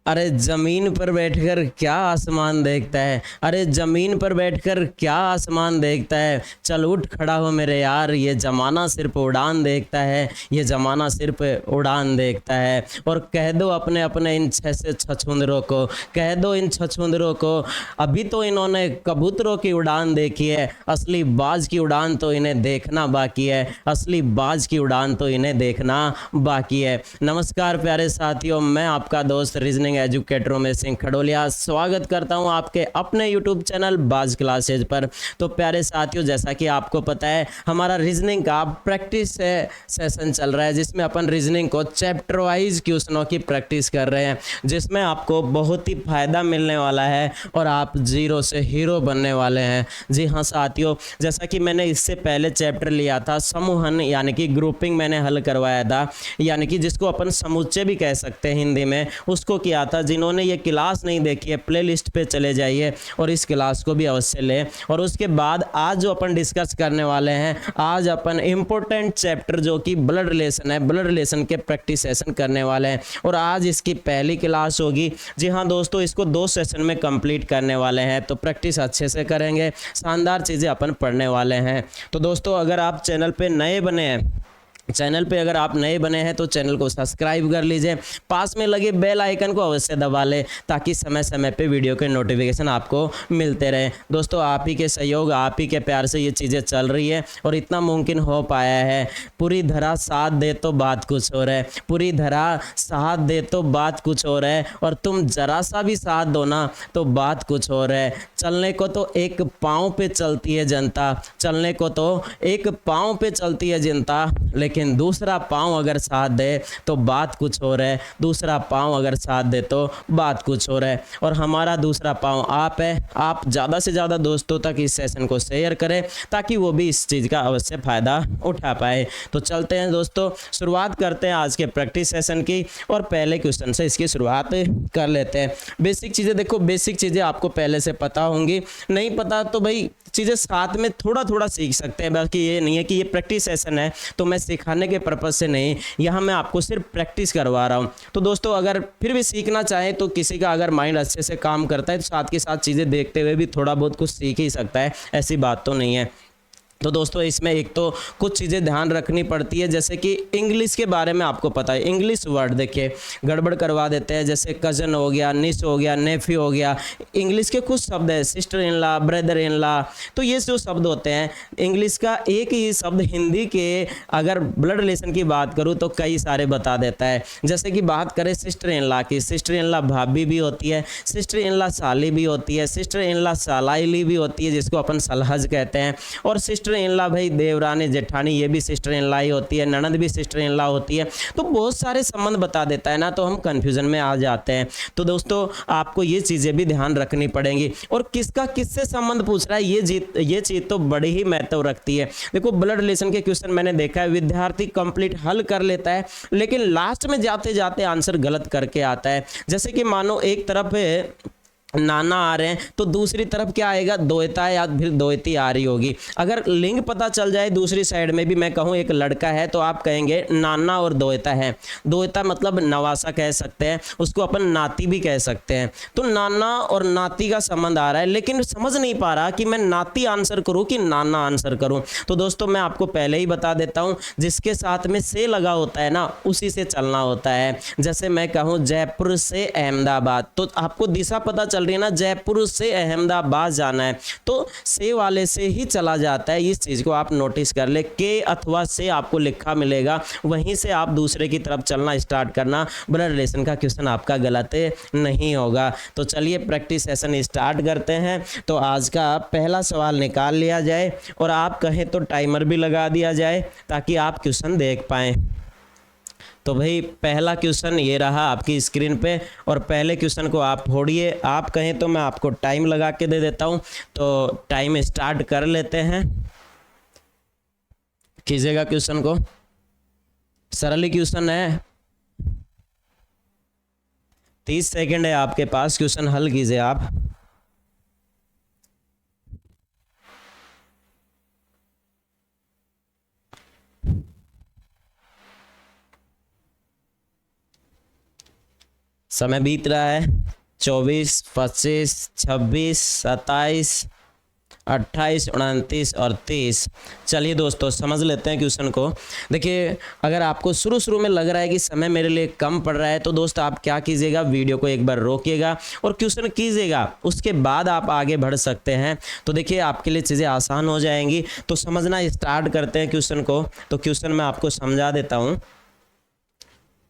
अरे जमीन पर बैठकर क्या आसमान देखता है, अरे जमीन पर बैठकर क्या आसमान देखता है। चल उठ खड़ा हो मेरे यार, ये जमाना सिर्फ उड़ान देखता है, ये जमाना सिर्फ उड़ान देखता है। और कह दो अपने अपने इन छह से छछूंदरों को, कह दो इन छछूंदरों को, अभी तो इन्होंने कबूतरों की उड़ान देखी है, असली बाज की उड़ान तो इन्हें देखना बाकी है, असली बाज की उड़ान तो इन्हें देखना बाकी है। नमस्कार प्यारे साथियों, मैं आपका दोस्त रीजनिंग एजुकेटर उमेश सिंह खडोलिया स्वागत करता हूं आपके अपने यूट्यूब चैनल बाज क्लासेज पर। तो प्यारे साथियों, जैसा कि आपको पता है हमारा रीजनिंग का प्रैक्टिस सेशन चल रहा है, जिसमें अपन रीजनिंग को चैप्टर वाइज क्वेश्चनों की प्रैक्टिस कर रहे हैं, जिसमें आपको बहुत ही फायदा मिलने वाला है और आप जीरो से हीरो बनने वाले हैं। जी हाँ साथियों, जैसा कि मैंने इससे पहले चैप्टर लिया था समूहन यानी कि ग्रुपिंग मैंने हल करवाया था, यानी कि जिसको अपन समुच्चय भी कह सकते हैं हिंदी में, उसको किया था। जिन्होंने ये क्लास नहीं देखी है प्लेलिस्ट पे चले जाइए और इस क्लास को भी अवश्य लें। और उसके बाद आज जो अपन डिस्कस करने वाले हैं, आज अपन इंपॉर्टेंट चैप्टर जो कि ब्लड रिलेशन है, ब्लड रिलेशन के प्रैक्टिस सेशन करने वाले हैं और आज इसकी पहली क्लास होगी। जी हाँ दोस्तों, इसको 2 सेशन में कंप्लीट करने वाले हैं, तो प्रैक्टिस अच्छे से करेंगे, शानदार चीज़ें अपन पढ़ने वाले हैं। तो दोस्तों, अगर आप चैनल पे नए बने हैं, चैनल पे अगर आप नए बने हैं तो चैनल को सब्सक्राइब कर लीजिए, पास में लगे बेल आइकन को अवश्य दबा लें ताकि समय समय पे वीडियो के नोटिफिकेशन आपको मिलते रहें। दोस्तों, आप ही के सहयोग, आप ही के प्यार से ये चीज़ें चल रही है और इतना मुमकिन हो पाया है। पूरी धरा साथ दे तो बात कुछ और है, पूरी धरा साथ दे तो बात कुछ और है, और तुम जरा सा भी साथ दो ना तो बात कुछ और है। चलने को तो एक पाँव पे चलती है जनता, चलने को तो एक पाँव पे चलती है जनता, लेकिन दूसरा पाँव अगर साथ दे तो बात कुछ और है, दूसरा पाँव अगर साथ दे तो बात कुछ और है। और हमारा दूसरा पाँव आप है। आप ज़्यादा से ज़्यादा दोस्तों तक इस सेशन को शेयर करें ताकि वो भी इस चीज़ का अवश्य फ़ायदा उठा पाए। तो चलते हैं दोस्तों, शुरुआत करते हैं आज के प्रैक्टिस सेशन की और पहले क्वेश्चन से इसकी शुरुआत कर लेते हैं। बेसिक चीज़ें देखो, बेसिक चीज़ें आपको पहले से पता होंगी, नहीं पता तो भाई चीज़ें साथ में थोड़ा थोड़ा सीख सकते हैं। बाकी ये नहीं है कि ये प्रैक्टिस सेशन है तो मैं सिखाने के पर्पज़ से नहीं, यहाँ मैं आपको सिर्फ प्रैक्टिस करवा रहा हूँ। तो दोस्तों, अगर फिर भी सीखना चाहें तो किसी का अगर माइंड अच्छे से काम करता है तो साथ के साथ चीज़ें देखते हुए भी थोड़ा बहुत कुछ सीख ही सकता है, ऐसी बात तो नहीं है। तो दोस्तों, इसमें एक तो कुछ चीज़ें ध्यान रखनी पड़ती है, जैसे कि इंग्लिश के बारे में आपको पता है, इंग्लिश वर्ड देखिए गड़बड़ करवा देते हैं, जैसे कज़न हो गया, निस हो गया, नेफ्यू हो गया। इंग्लिश के कुछ शब्द है, sister in law, brother in law, तो ये जो शब्द होते हैं इंग्लिश का, एक ही शब्द हिंदी के अगर ब्लड रिलेशन की बात करूँ तो कई सारे बता देता है। जैसे कि बात करें सिस्टर इन लॉ की, सिस्टर इन लॉ भाभी भी होती है, सिस्टर इन लॉ साली भी होती है, सिस्टर इन लॉ सालाइली भी होती है जिसको अपन सलहज कहते हैं, और सिस्टर इन लॉ भाई देवरानी जेठानी ये भी सिस्टर इन लॉ ही होती है, ननद भी सिस्टर इन लॉ होती है। तो बहुत सारे संबंध बता देता है ना, तो हम कंफ्यूजन में आ जाते हैं। तो दोस्तों, आपको ये चीज़ें भी ध्यान रखनी पड़ेंगी। और किसका किससे संबंध पूछ रहा है ये चीज़ तो बड़ी ही महत्व रखती है। देखो, ब्लड रिलेशन के क्वेश्चन मैंने देखा है विद्यार्थी कंप्लीट हल कर लेता है लेकिन लास्ट में जाते जाते आंसर गलत करके आता है। जैसे कि मानो एक तरफ नाना आ रहे हैं तो दूसरी तरफ क्या आएगा, द्वैता या फिर द्वैती आ रही होगी। अगर लिंग पता चल जाए दूसरी साइड में भी, मैं कहूँ एक लड़का है तो आप कहेंगे नाना और द्वैता है। द्वैता मतलब नवासा कह सकते हैं, उसको अपन नाती भी कह सकते हैं। तो नाना और नाती का संबंध आ रहा है लेकिन समझ नहीं पा रहा कि मैं नाती आंसर करूँ कि नाना आंसर करूँ। तो दोस्तों, मैं आपको पहले ही बता देता हूँ, जिसके साथ में से लगा होता है ना उसी से चलना होता है। जैसे मैं कहूँ जयपुर से अहमदाबाद, तो आपको दिशा पता चल रही है ना, जयपुर से अहमदाबाद जाना है तो से वाले से ही चला जाता है। इस चीज़ को आप नोटिस कर ले, के अथवा से आपको लिखा मिलेगा, वहीं से आप दूसरे की तरफ चलना स्टार्ट करना। ब्लड रिलेशन का क्वेश्चन आपका गलत नहीं होगा। तो चलिए प्रैक्टिस सेशन स्टार्ट करते हैं। तो आज का पहला सवाल निकाल लिया जाए और आप कहें तो टाइमर भी लगा दिया जाए ताकि आप क्वेश्चन देख पाएँ। तो भाई पहला क्वेश्चन ये रहा आपकी स्क्रीन पे और पहले क्वेश्चन को आप फोड़िए। आप कहें तो मैं आपको टाइम लगा के दे देता हूँ, तो टाइम स्टार्ट कर लेते हैं। कीजिएगा क्वेश्चन को, सरल क्वेश्चन है, 30 सेकंड है आपके पास, क्वेश्चन हल कीजिए आप। समय बीत रहा है 24, 25, 26, 27, 28, 29 और 30। चलिए दोस्तों समझ लेते हैं क्वेश्चन को। देखिए अगर आपको शुरू में लग रहा है कि समय मेरे लिए कम पड़ रहा है तो दोस्त आप क्या कीजिएगा, वीडियो को एक बार रोकिएगा और क्वेश्चन कीजिएगा, उसके बाद आप आगे बढ़ सकते हैं। तो देखिए आपके लिए चीज़ें आसान हो जाएंगी। तो समझना स्टार्ट करते हैं क्वेश्चन को। तो क्वेश्चन मैं आपको समझा देता हूँ,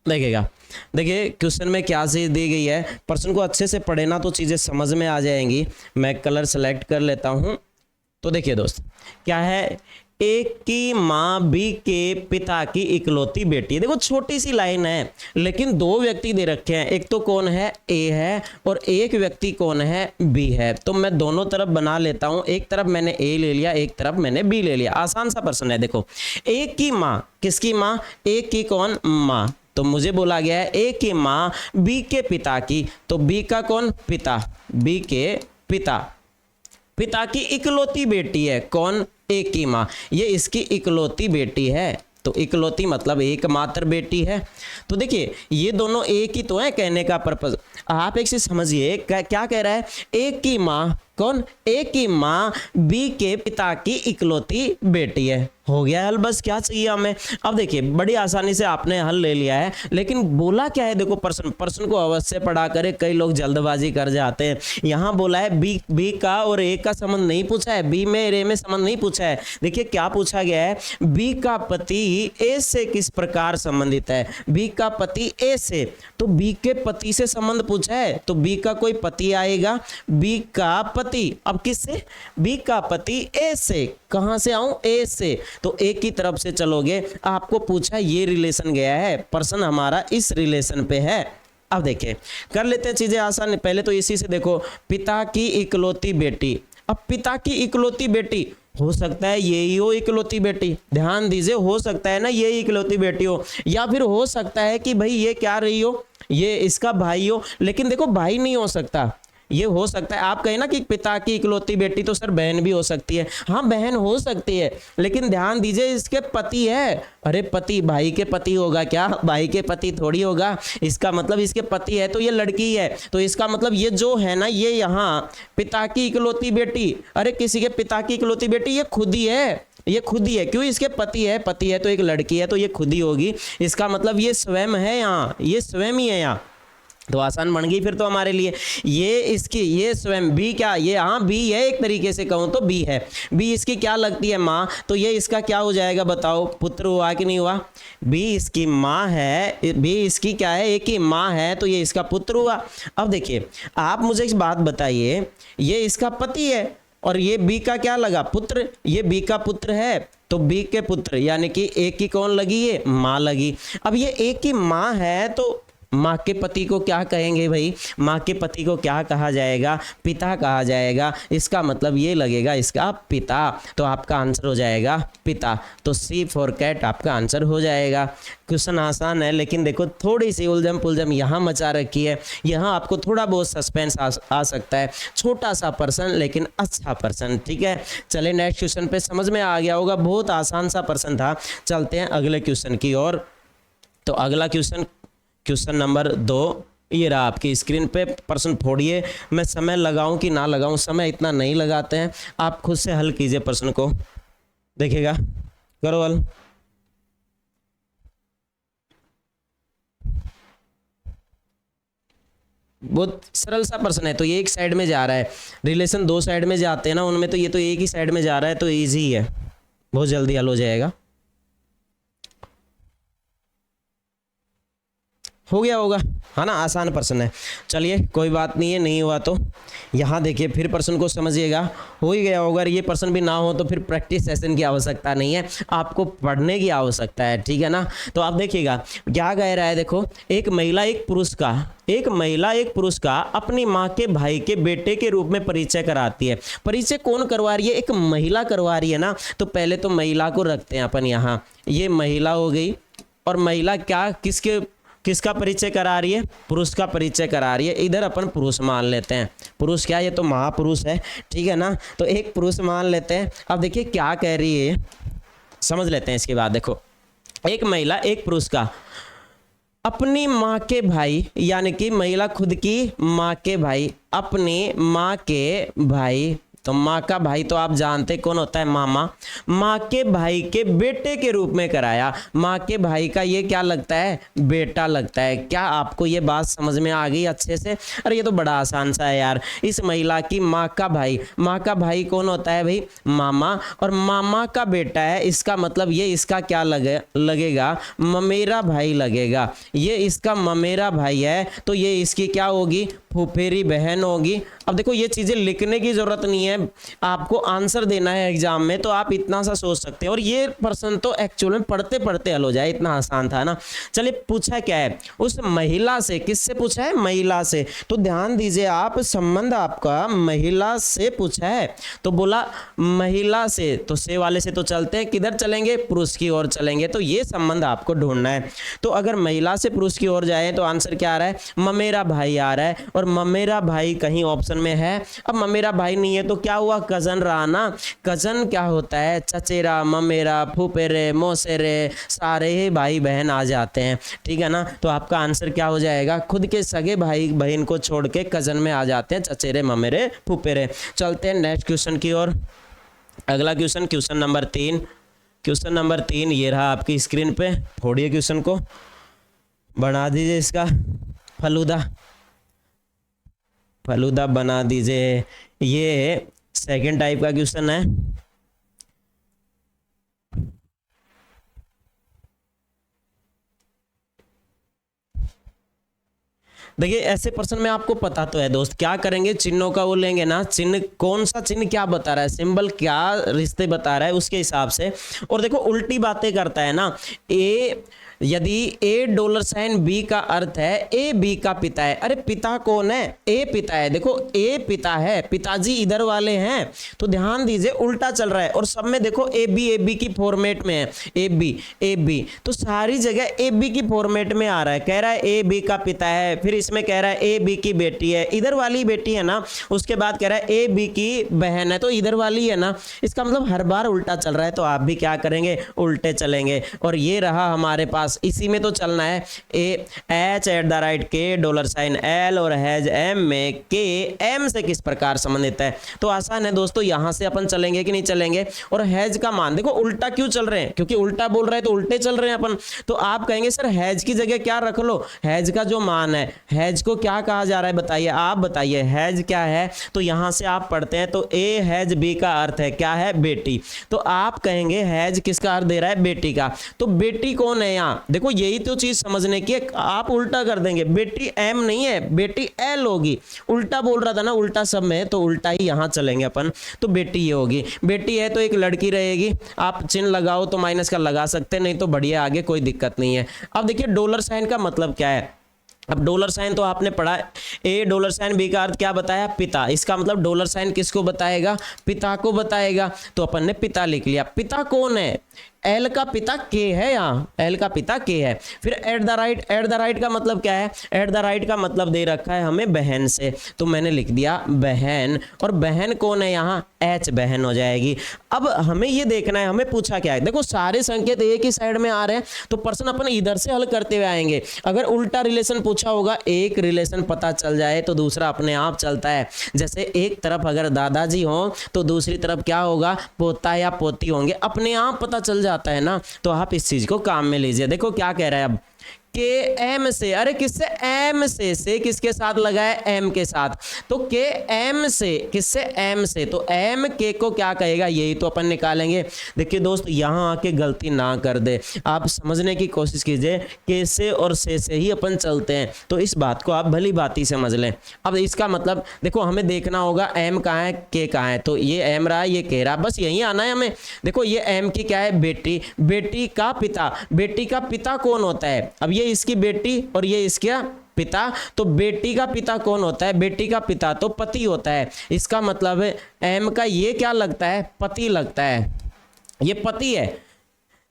देखिएगा। देखिए क्वेश्चन में क्या चीज़ दी गई है, प्रश्न को अच्छे से पढ़े ना तो चीज़ें समझ में आ जाएंगी। मैं कलर सेलेक्ट कर लेता हूँ। तो देखिए दोस्त क्या है, एक की माँ बी के पिता की इकलौती बेटी है। देखो छोटी सी लाइन है लेकिन दो व्यक्ति दे रखे हैं, एक तो कौन है, ए है, और एक व्यक्ति कौन है, बी है। तो मैं दोनों तरफ बना लेता हूं, एक तरफ मैंने ए ले लिया, एक तरफ मैंने बी ले लिया। आसान सा प्रश्न है। देखो एक की माँ, किसकी माँ, एक की कौन, माँ। तो मुझे बोला गया है ए की माँ बी के पिता की, तो बी का कौन, पिता, बी के पिता, पिता की इकलौती बेटी है कौन, एक की माँ, ये इसकी इकलौती बेटी है। तो इकलौती मतलब एकमात्र बेटी है। तो देखिए ये दोनों एक ही तो है, कहने का पर्पज। आप एक चीज समझिए, क्या कह रहा है, एक की माँ कौन, एक की माँ बी के पिता की इकलौती बेटी है। हो गया हल, बस क्या चाहिए हमें। अब देखिए बड़ी आसानी से आपने हल ले लिया है, लेकिन बोला क्या है, देखो प्रश्न को अवश्य पढ़ा करें, कई लोग जल्दबाजी कर जाते हैं। यहाँ बोला है बी का और ए का संबंध नहीं पूछा है, बी में ए में संबंध नहीं पूछा है। देखिए क्या पूछा गया है, बी का पति ए से किस प्रकार संबंधित है, बी का पति ए से, तो बी के पति से संबंध पूछा है, तो बी का कोई पति आएगा, बी का पति, अब किससे, बी का पति ए से, कहां से आऊं, ए से, तो ए की तरफ से चलोगे। आपको पूछा ये रिलेशन गया है, प्रश्न हमारा इस रिलेशन पे है। अब देखिए कर लेते हैं चीजें आसान। पहले तो इसी से देखो, पिता की इकलौती बेटी। अब पिता की इकलौती बेटी, हो सकता है ये ही हो इकलौती बेटी, ध्यान दीजिए, हो सकता है ना ये इकलौती बेटी हो, या फिर हो सकता है कि भाई ये क्या रही हो, ये इसका भाई हो। लेकिन देखो भाई नहीं हो सकता, ये हो सकता है, आप कहें ना कि पिता की इकलौती बेटी, तो सर बहन भी हो सकती है। हाँ बहन हो सकती है, लेकिन ध्यान दीजिए इसके पति है। अरे पति, भाई के पति होगा क्या, भाई के पति थोड़ी होगा। इसका मतलब इसके पति है तो ये लड़की है, तो इसका मतलब ये जो है ना, ये यहाँ पिता की इकलौती बेटी, अरे किसी के पिता की इकलौती बेटी, ये खुद ही है, ये खुद ही है। क्यों, इसके पति है, पति है तो एक लड़की है, तो ये खुद ही होगी। इसका मतलब ये स्वयं है यहाँ, ये स्वयं ही है यहाँ। तो आसान बन गई फिर तो हमारे लिए। ये इसकी, ये स्वयं बी, क्या ये, हाँ बी है, एक तरीके से कहूँ तो बी है। बी इसकी क्या लगती है, माँ, तो ये इसका क्या हो जाएगा बताओ, पुत्र हुआ कि नहीं हुआ। बी इसकी माँ है, बी इसकी क्या है, एक ही माँ है, तो ये इसका पुत्र हुआ। अब देखिए आप मुझे एक बात बताइए, ये इसका पति है और ये बी का क्या लगा, पुत्र, ये बी का पुत्र है, तो बी के पुत्र यानी कि एक की कौन लगी, ये माँ लगी। अब ये एक की माँ है तो माँ के पति को क्या कहेंगे भाई, माँ के पति को क्या कहा जाएगा, पिता कहा जाएगा। इसका मतलब ये लगेगा इसका पिता, तो आपका आंसर हो जाएगा पिता। तो सी फॉर कैट आपका आंसर हो जाएगा। क्वेश्चन आसान है, लेकिन देखो थोड़ी सी उलझम पुलझम यहाँ मचा रखी है, यहाँ आपको थोड़ा बहुत सस्पेंस आ सकता है। छोटा सा प्रश्न लेकिन अच्छा प्रश्न, ठीक है। चले नेक्स्ट क्वेश्चन पे, समझ में आ गया होगा, बहुत आसान सा प्रश्न था। चलते हैं अगले क्वेश्चन की ओर। तो अगला क्वेश्चन नंबर 2, ये रहा आपकी स्क्रीन पे। प्रश्न फोड़िए, मैं समय लगाऊं कि ना लगाऊं, समय इतना नहीं लगाते हैं, आप खुद से हल कीजिए प्रश्न को, देखिएगा, करो हल। बहुत सरल सा प्रश्न है। तो ये एक साइड में जा रहा है, रिलेशन दो साइड में जाते हैं ना उनमें, तो ये तो एक ही साइड में जा रहा है, तो इजी है, बहुत जल्दी हल हो जाएगा। हो गया होगा, है ना, आसान प्रश्न है। चलिए कोई बात नहीं है, नहीं हुआ तो यहाँ देखिए फिर प्रश्न को समझिएगा, हो ही गया होगा। ये प्रश्न भी ना हो तो फिर प्रैक्टिस सेशन की आवश्यकता नहीं है, आपको पढ़ने की आवश्यकता है, ठीक है ना। तो आप देखिएगा क्या कह रहा है, देखो एक महिला एक पुरुष का अपनी माँ के भाई के बेटे के रूप में परिचय कराती है। परिचय कौन करवा रही है, एक महिला करवा रही है ना। तो पहले तो महिला को रखते हैं अपन यहाँ, ये महिला हो गई, और महिला क्या किसका परिचय करा रही है, पुरुष का परिचय करा रही है। इधर अपन पुरुष मान लेते हैं, पुरुष क्या, ये तो महापुरुष है, ठीक है ना। तो एक पुरुष मान लेते हैं। अब देखिए क्या कह रही है, समझ लेते हैं इसके बाद। देखो एक महिला एक पुरुष का अपनी माँ के भाई, यानी कि महिला खुद की माँ के भाई, अपनी माँ के भाई, तो माँ का भाई तो आप जानते कौन होता है, मामा। माँ के भाई के बेटे के रूप में कराया। माँ के भाई का ये क्या लगता है, बेटा लगता है। क्या आपको ये बात समझ में आ गई अच्छे से? अरे ये तो बड़ा आसान सा है यार। इस महिला की माँ का भाई, माँ का भाई कौन होता है भाई, मामा, और मामा का बेटा है, इसका मतलब ये इसका क्या लगेगा, ममेरा भाई लगेगा। ये इसका ममेरा भाई है तो ये इसकी क्या होगी, फुफेरी बहन होगी। अब देखो ये चीज़ें लिखने की ज़रूरत नहीं है, आपको आंसर देना है एग्जाम में, तो आप इतना सा सोच सकते हैं। और ये प्रश्न तो एक्चुअल में पढ़ते पढ़ते हल हो जाए, इतना आसान था ना। चलिए पूछा क्या है, उस महिला से, किससे पूछा है, महिला से। तो ध्यान दीजिए आप, संबंध आपका महिला से पूछा है, तो बोला महिला से, तो से वाले से तो चलते हैं, किधर चलेंगे, पुरुष की ओर चलेंगे। तो ये संबंध आपको ढूंढना है। तो अगर महिला से पुरुष की ओर जाए तो आंसर क्या आ रहा है, ममेरा भाई आ रहा है, और ममेरा भाई कहीं ऑप्शन में है। अब ममेरा भाई नहीं है तो क्या हुआ, कजन रहा ना। कजन क्या होता है, चचेरा, ममेरा, फुफेरे, मौसेरे, सारे ही भाई बहन आ जाते हैं, ठीक है ना। तो आपका आंसर क्या हो जाएगा, खुद के सगे भाई बहन को छोड़ के कजन में आ जाते हैं, चचेरे, ममेरे, फुफेरे। चलते हैं नेक्स्ट क्वेश्चन की ओर। अगला question, question number 3। Question number 3 ये रहा आपकी स्क्रीन पे। फोड़िए क्वेश्चन को, बना दीजिए इसका फलूदा, फलूदा बना दीजिए। ये सेकंड टाइप का क्वेश्चन है। देखिए ऐसे प्रश्न में आपको पता तो है दोस्त, क्या करेंगे, चिन्हों का वो लेंगे ना, चिन्ह कौन सा चिन्ह क्या बता रहा है, सिंबल क्या रिश्ते बता रहा है, उसके हिसाब से। और देखो उल्टी बातें करता है ना। ए, यदि $, बी का अर्थ है ए बी का पिता है। अरे पिता कौन है, ए पिता है। देखो ए पिता है, पिताजी इधर वाले हैं, तो ध्यान दीजिए उल्टा चल रहा है। और सब में देखो ए बी की फॉर्मेट में है, ए बी, तो सारी जगह ए बी की फॉर्मेट में आ रहा है। कह रहा है ए बी का पिता है, फिर इसमें कह रहा है ए बी की बेटी है, इधर वाली बेटी है ना। उसके बाद कह रहा है ए बी की बहन है, तो इधर वाली है ना। इसका मतलब हर बार उल्टा चल रहा है, तो आप भी क्या करेंगे, उल्टे चलेंगे। और ये रहा हमारे पास, इसी में तो चलना है। H के $L और हैज M में के M से किस प्रकार संबंधित है। तो आसान है दोस्तों, यहां से अपन चलेंगे कि नहीं चलेंगे। और हैज का मान देखो उल्टा क्यों चल रहे हैं, क्योंकि उल्टा बोल रहे हैं तो उल्टे चल रहे हैं अपन। तो आप कहेंगे सर हैज की जगह क्या रख लो, हैज का जो मान है, हैज को क्या कहा जा रहा है, बताइए, आप बताइए हैज क्या है। तो यहां से आप पढ़ते हैं तो ए हैज बी का अर्थ है क्या है, बेटी। तो आप कहेंगे हैज किसका अर्थ दे रहा है, बेटी का। तो बेटी कौन है यहाँ, देखो यही तो चीज समझने की है। आप उल्टा कर देंगे, बेटी एम नहीं है, बेटी एल होगी। उल्टा बोल रहा था ना, उल्टा सब में, तो उल्टा ही यहां चलेंगे अपन। तो बेटी ये होगी, बेटी है तो एक लड़की रहेगी। आप चिन्ह लगाओ तो माइनस का लगा सकते, नहीं तो बढ़िया, आगे कोई दिक्कत नहीं है। अब देखिए $, का मतलब क्या है। अब $, तो आपने पढ़ा, ए $, बी का अर्थ क्या बताया, पिता। इसका मतलब $, किसको बताएगा, पिता को बताएगा। तो अपन ने पिता लिख लिया। पिता कौन है, एल का पिता के है, यहाँ एल का पिता के है। फिर एट द राइट का मतलब क्या है, एट द राइट का मतलब दे रखा है हमें बहन से, तो मैंने लिख दिया बहन। और बहन कौन है यहाँ, एच बहन हो जाएगी। अब हमें ये देखना है, हमें पूछा क्या है, देखो सारे संकेत एक ही साइड में आ रहे हैं, तो प्रश्न अपन इधर से हल करते हुए आएंगे। अगर उल्टा रिलेशन पूछा होगा, एक रिलेशन पता चल जाए तो दूसरा अपने आप चलता है। जैसे एक तरफ अगर दादाजी हो तो दूसरी तरफ क्या होगा, पोता या पोती होंगे, अपने आप पता चल जाता है ना। तो आप इस चीज को काम में लीजिए। देखो क्या कह रहा है अब, के एम से, अरे किससे, एम से किसके साथ लगा है, एम के साथ। तो के एम से, किससे, एम से, तो एम के को क्या कहेगा, यही तो अपन निकालेंगे। देखिए दोस्त यहाँ आके गलती ना कर दे, आप समझने की कोशिश कीजिए, के से और से ही अपन चलते हैं, तो इस बात को आप भली बाती समझ लें। अब इसका मतलब देखो हमें देखना होगा एम कहाँ है, के कहाँ है। तो ये एम रहा, ये के रहा, बस यही आना है हमें। देखो ये एम की क्या है, बेटी, बेटी का पिता, बेटी का पिता कौन होता है, अब ये इसकी बेटी और ये इसका पिता, तो बेटी का पिता कौन होता है, बेटी का पिता तो पति होता है। इसका मतलब है एम का ये क्या लगता है, पति लगता है, ये पति है।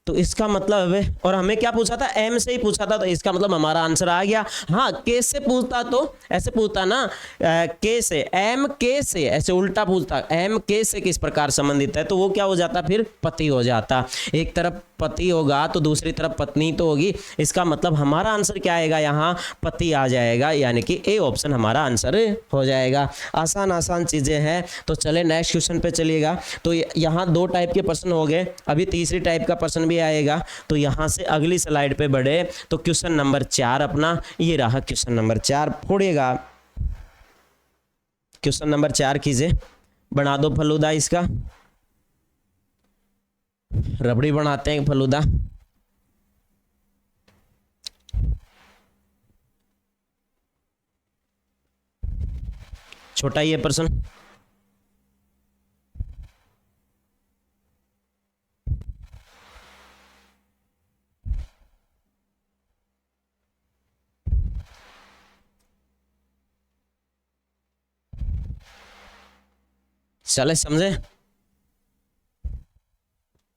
तो इसका मतलब, और हमें क्या पूछा था, एम से ही पूछा था, तो इसका मतलब हमारा आंसर आ गया। हाँ, के से पूछता तो ऐसे पूछता ना, के से, एम के से, ऐसे उल्टा पूछता, एम के से किस प्रकार संबंधित है, तो वो क्या हो जाता, फिर पति हो जाता। एक तरफ पति होगा तो दूसरी तरफ पत्नी तो होगी, इसका मतलब हमारा आंसर क्या आएगा, यहाँ पति आ जाएगा, यानी कि ए ऑप्शन हमारा आंसर हो जाएगा। आसान आसान चीज़ें हैं। तो चले नेक्स्ट क्वेश्चन पे चलिएगा। तो यहाँ 2 टाइप के प्रश्न हो गए, अभी तीसरी टाइप का प्रश्न भी आएगा। तो यहाँ से अगली स्लाइड पे बढ़े तो क्वेश्चन नंबर 4 अपना ये रहा। क्वेश्चन नंबर 4 फोड़िएगा, क्वेश्चन नंबर 4 कीजिए, बना दो फलूदा, इसका रबड़ी बनाते हैं फलूदा। छोटा ये प्रश्न, चले समझे,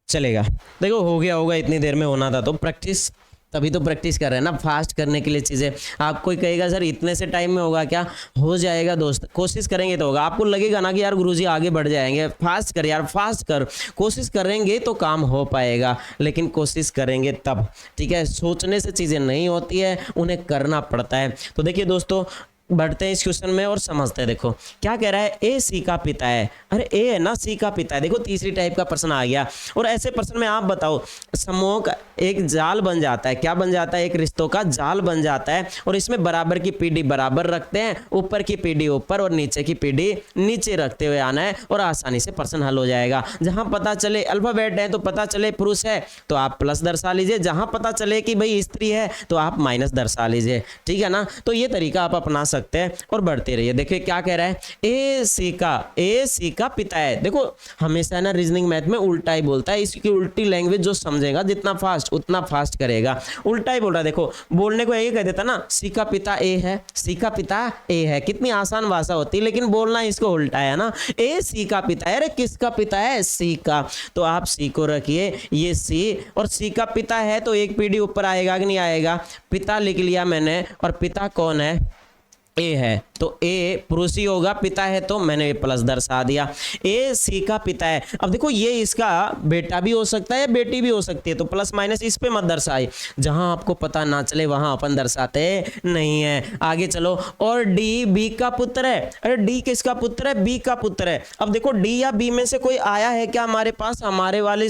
चलेगा। देखो हो गया होगा, इतनी देर में होना था, तो प्रैक्टिस, तभी तो प्रैक्टिस कर रहे हैं ना, फास्ट करने के लिए चीज़ें। आप कोई कहेगा सर इतने से टाइम में होगा क्या, हो जाएगा दोस्त, कोशिश करेंगे तो होगा। आपको लगेगा ना कि यार गुरुजी आगे बढ़ जाएंगे, फास्ट कर यार, फास्ट कर, कोशिश करेंगे तो काम हो पाएगा, लेकिन कोशिश करेंगे तब, ठीक है। सोचने से चीज़ें नहीं होती है, उन्हें करना पड़ता है। तो देखिए दोस्तों, बढ़ते हैं इस क्वेश्चन में और समझते हैं। देखो क्या कह रहा है, ए सी का पिता है, अरे ए है ना, सी का पिता है। देखो तीसरी टाइप का प्रश्न आ गया। और ऐसे प्रश्न में आप बताओ, समूह का एक जाल बन जाता है, क्या बन जाता है, एक रिश्तों का जाल बन जाता है, और इसमें बराबर की पीढ़ी बराबर रखते हैं, ऊपर की पीढ़ी ऊपर और नीचे की पीढ़ी नीचे रखते हुए आना है, और आसानी से प्रश्न हल हो जाएगा। जहां पता चले अल्फाबेट है तो पता चले पुरुष है तो आप प्लस दर्शा लीजिए, जहां पता चले कि भाई स्त्री है तो आप माइनस दर्शा लीजिए, ठीक है ना। तो ये तरीका आप अपना सकते हैं और बढ़ते रहिए। देखिए क्या कह रहा है, ए सी का पिता है। देखो हमेशा ना रीजनिंग मैथ में उल्टा ही बोलता है, इसकी उल्टी लैंग्वेज जो समझेगा जितना फास्ट उतना फास्ट करेगा, उल्टा ही बोल रहा है। देखो बोलने को ये कह देता ना, सी का पिता ए है, सी का पिता ए है, कितनी आसान भाषा होती है, लेकिन बोलना इसको उल्टा है ना। ए सी का पिता है, अरे किसका पिता है, सी का, तो आप सी को रखिए, ये सी, और सी का पिता है तो एक पीढ़ी ऊपर आएगा कि नहीं आएगा, पिता लिख लिया मैंने, और पिता कौन है, ए है, तो ए पुरुष ही होगा, पिता है तो मैंने ये प्लस दर्शा दिया। ए सी का पिता है। अब देखो ये इसका बेटा भी हो सकता है, बेटी भी हो सकती है, तो प्लस माइनस इस पे मत दर्शाए, जहां आपको पता ना चले वहां अपन दर्शाते नहीं है। आगे चलो, और डी बी का पुत्र है, अरे डी किसका पुत्र है, बी का पुत्र है। अब देखो डी या बी में से कोई आया है क्या हमारे पास, हमारे वाले,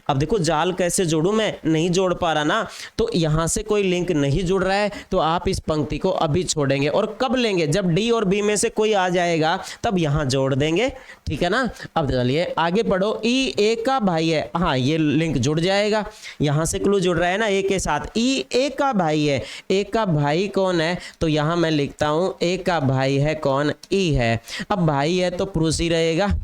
अब देखो जाल कैसे जोड़ू, मैं नहीं जोड़ पा रहा ना, तो यहां से कोई लिंक नहीं जुड़ रहा है, तो आप इस पंक्ति को अभी छोड़ेंगे, और कब लेंगे, जब डी और बी में से कोई आ जाएगा तब यहां जोड़ देंगे, ठीक है ना। अब चलिए आगे पढ़ो, ई ए का भाई है, हाँ ये लिंक जुड़ जाएगा, यहां से क्लू जुड़ रहा है ना ए के साथ, ई ए का भाई है, ए का भाई कौन है, तो यहां मैं लिखता हूं ए का भाई है कौन, ई है। अब भाई है तो पुरुष ही रहेगा,